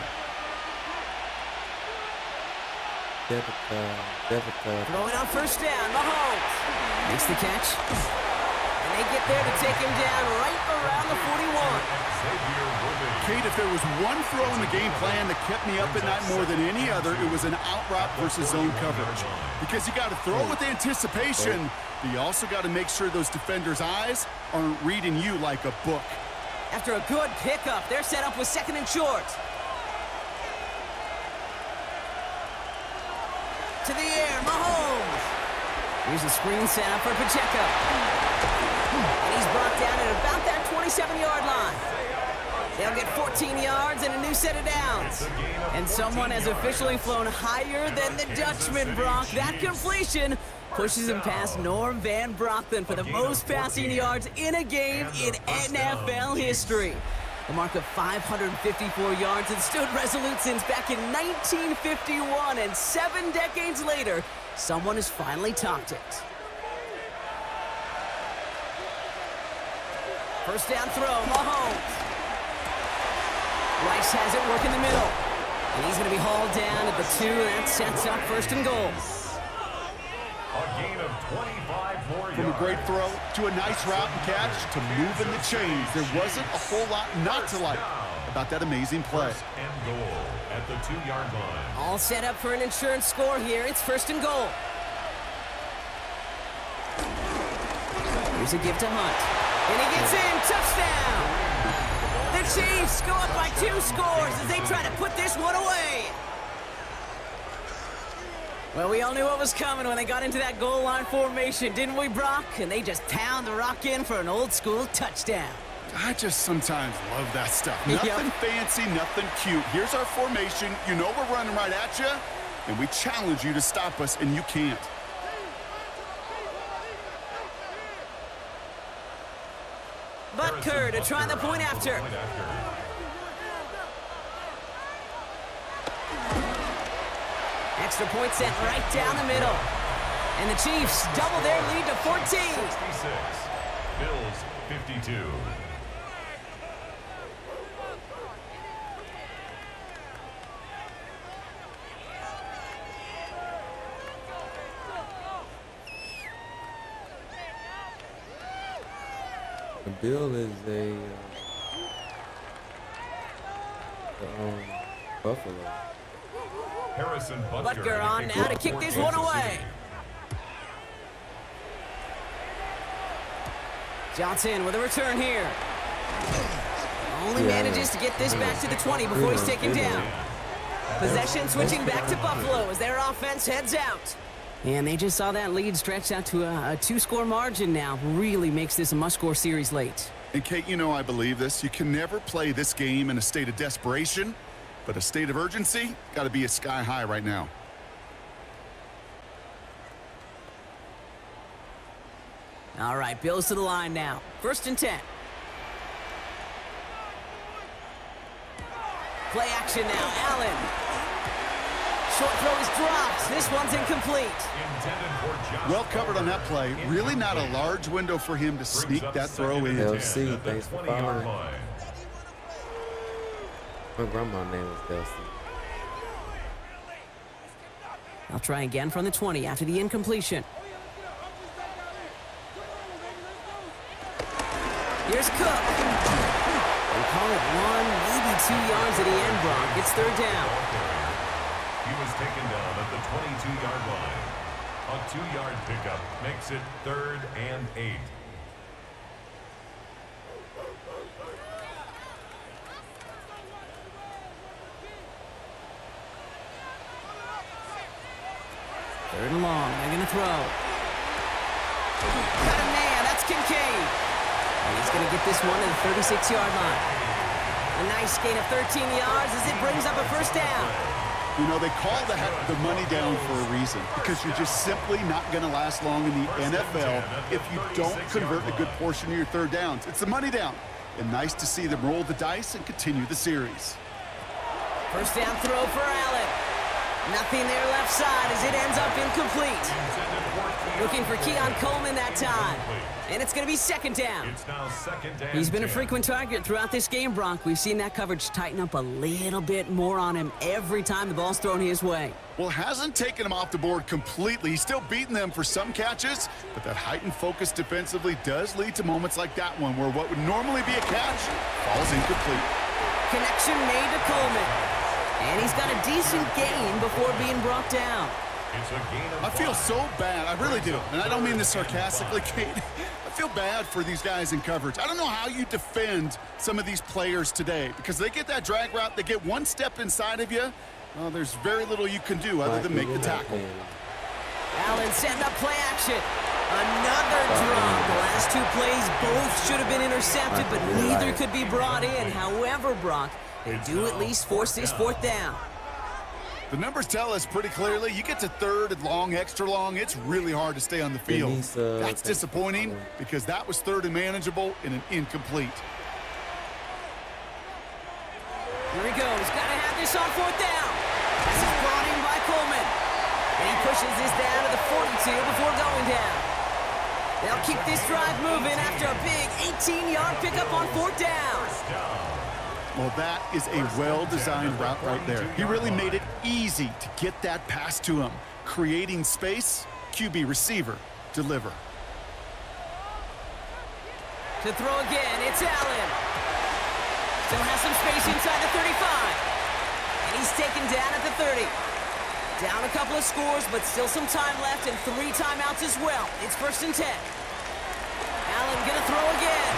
Throwing on first down, Mahomes makes the catch. And they get there to take him down right around the 41. Kate, if there was one throw in the game plan that kept me up at night more than any other, it was an out route versus zone coverage. Because you got to throw with anticipation, but you also got to make sure those defenders' eyes aren't reading you like a book. After a good pickup, they're set up with second and short. To the air, Mahomes. Here's a screen set up for Pacheco. And he's brought down at about that 27-yard line. They'll get 14 yards and a new set of downs. And someone has officially flown higher than the Dutchman, Brock. That completion pushes him past Norm Van Brocklin for the most passing yards in a game in NFL history. The mark of 554 yards and stood resolute since back in 1951, and 7 decades later, someone has finally topped it. First down throw, Mahomes. Rice has it, work in the middle. And he's going to be hauled down at the 2, and that sets up first and goal. A gain of 25 more yards. From a great throw to a nice route and catch to moving the chains, there wasn't a whole lot not to like about that amazing play. First and goal at the 2-yard line. All set up for an insurance score here. It's first and goal. Here's a give to Hunt. And he gets in. Touchdown! The Chiefs go up by 2 scores as they try to put this one away. Well, we all knew what was coming when they got into that goal line formation, didn't we, Brock? And they just pound the rock in for an old-school touchdown. I just sometimes love that stuff. Nothing fancy, nothing cute. Here's our formation. You know we're running right at you, and we challenge you to stop us, and you can't. Butker to try the point after. Extra point sent right down the middle. And the Chiefs double their lead to 14. 66. Bills 52. The Bill is a Buffalo. Harrison Butker on now to kick this one away. Johnson with a return here. Only manages to get this back to the 20 before he's taken down. Possession switching back to Buffalo as their offense heads out. And they just saw that lead stretch out to a 2-score margin now. Really makes this a must-score series late. And Kate, you know I believe this. You can never play this game in a state of desperation, but a state of urgency got to be sky high right now. All right, Bills to the line now. First and 10. Play action now, Allen. Short throw is dropped. This one's incomplete. Well covered on that play. Really not a large window for him to sneak that throw in. LC, thanks for following. My grandma's name was Delcy. I'll try again from the 20 after the incompletion. Here's Cook. They call it 1, maybe 2 yards at the end, Brock. It's third down. He was taken down at the 22-yard line. A 2-yard pickup makes it 3rd and 8. throw. Got a man, that's Kincaid. And he's going to get this one to the 36-yard line. A nice gain of 13 yards as it brings up a first down. You know, they call that the money down for a reason, because you're just simply not going to last long in the NFL if you don't convert a good portion of your third downs. It's the money down. And nice to see them roll the dice and continue the series. First down throw for Allen. Nothing there left side as it ends up incomplete. Looking for Keon Coleman that time. And it's going to be second down. It's now second and He's been a 10. frequent target throughout this game, Bronk. We've seen that coverage tighten up a little bit more on him every time the ball's thrown his way. Well, hasn't taken him off the board completely. He's still beating them for some catches, but that heightened focus defensively does lead to moments like that one where what would normally be a catch falls incomplete. Connection made to Coleman. And he's got a decent gain before being brought down. It's a gain of I feel 5. so bad. I really do. And I don't mean this sarcastically, Kate. I feel bad for these guys in coverage. I don't know how you defend some of these players today, because they get that drag route, they get one step inside of you. Well, there's very little you can do other than make the tackle. Allen setting up play action. Another drop. The last two plays both should have been intercepted, but neither could be brought in. However, Brock, they do at least force this fourth down. The numbers tell us pretty clearly, you get to third and long, extra long, it's really hard to stay on the field. That's disappointing because that was third and manageable and an incomplete. Here he goes. Got to have this on fourth down. This is brought in by Coleman. And he pushes this down to the 42 before going down. They'll keep this drive moving after a big 18-yard pickup on fourth down. Well, that is a well-designed route right there. He really made it easy to get that pass to him. Creating space, QB receiver, deliver. To throw again, it's Allen. Still has some space inside the 35. And he's taken down at the 30. Down a couple of scores, but still some time left and 3 timeouts as well. It's first and 10. Allen gonna throw again.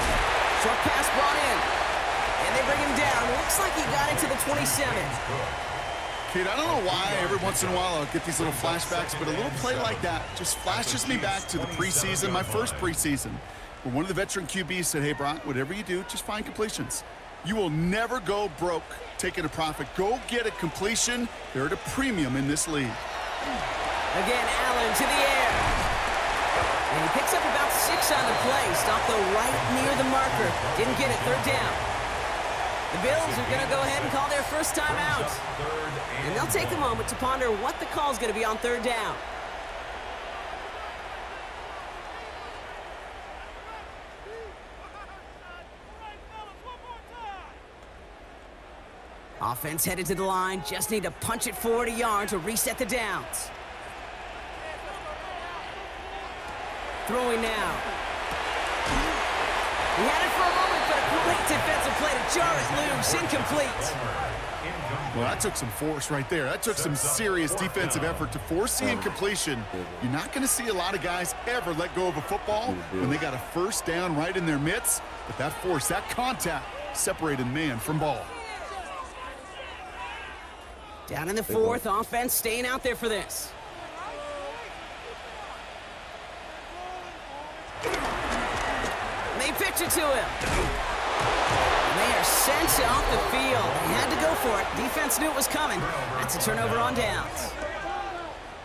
Short pass brought in. And they bring him down. Looks like he got into the 27. Kid, I don't know why every once in a while I'll get these little flashbacks, but a little play like that just flashes me back to the preseason, my first preseason, where one of the veteran QBs said, hey, Brock, whatever you do, just find completions. You will never go broke taking a profit. Go get a completion. They're at a premium in this league. Again, Allen to the air. And he picks up about 6 on the play. Stopped though right near the marker. Didn't get it. Third down. The Bills are going to go ahead and call their first time out. And they'll take a moment to ponder what the call is going to be on third down. Offense headed to the line. Just need to punch it forward a yard to reset the downs. Throwing now. He had it for a moment, but a great defensive play to jar it loose. Incomplete. Well, that took some force right there. That took some serious defensive effort to force the incompletion. You're not going to see a lot of guys ever let go of a football when they got a first down right in their midst. But that force, that contact, separated man from ball. Down in the fourth, offense staying out there for this. They pitch it to him. They are sent off the field. They had to go for it. Defense knew it was coming. That's a turnover on downs.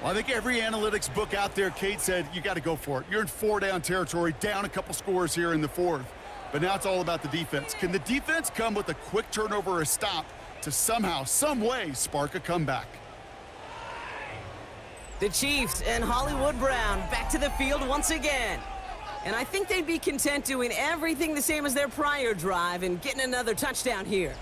Well, I think every analytics book out there, Kate said, you got to go for it. You're in 4-down territory, down a couple scores here in the fourth. But now it's all about the defense. Can the defense come with a quick turnover or a stop to somehow, some way, spark a comeback? The Chiefs and Hollywood Brown back to the field once again. And I think they'd be content doing everything the same as their prior drive and getting another touchdown here.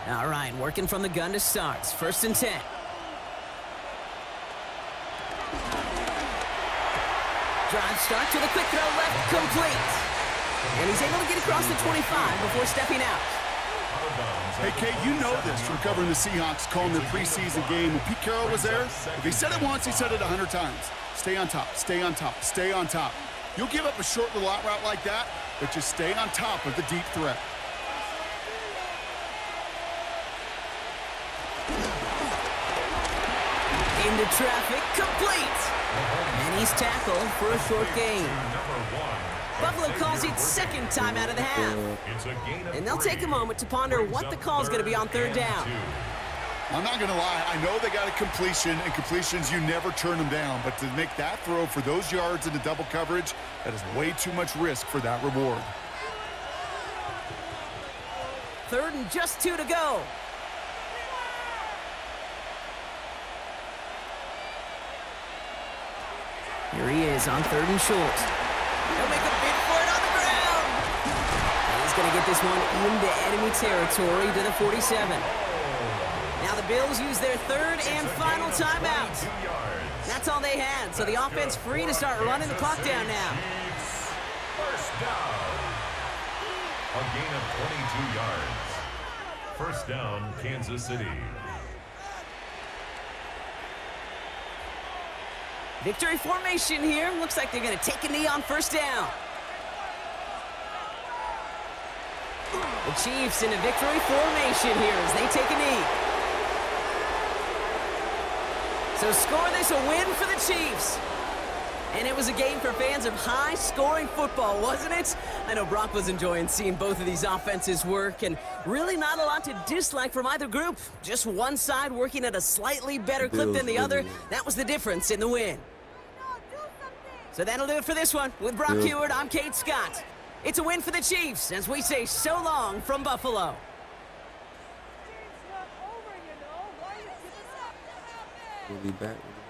All right, working from the gun to start. First and 10. Drive start to the quick throw left, complete. And he's able to get across the 25 before stepping out. Hey, Kate, you know this from covering the Seahawks, calling their preseason game. When Pete Carroll was there, if he said it once, he said it 100 times. Stay on top, stay on top, stay on top. You'll give up a short little out route like that, but just stay on top of the deep threat. Into traffic, complete. And he's tackled for a short gain. Buffalo calls it second time out of the half. And they'll take a moment to ponder what the call is going to be on third down. I'm not going to lie, I know they got a completion, and completions, you never turn them down. But to make that throw for those yards into double coverage, that is way too much risk for that reward. Third and just 2 to go. Here he is on third and short. He'll make a bid for it on the ground. And he's going to get this one into enemy territory to the 47. Now the Bills use their third and final timeout. That's all they had, so the offense free to start running the clock down now. First down. A gain of 22 yards. First down, Kansas City. Victory formation here. Looks like they're going to take a knee on first down. The Chiefs in a victory formation here as they take a knee. So score this a win for the Chiefs. And it was a game for fans of high-scoring football, wasn't it? I know Brock was enjoying seeing both of these offenses work, and really not a lot to dislike from either group. Just one side working at a slightly better clip than the other. That was the difference in the win. So that'll do it for this one. With Brock Heward, I'm Kate Scott. It's a win for the Chiefs, as we say so long from Buffalo. We'll be back with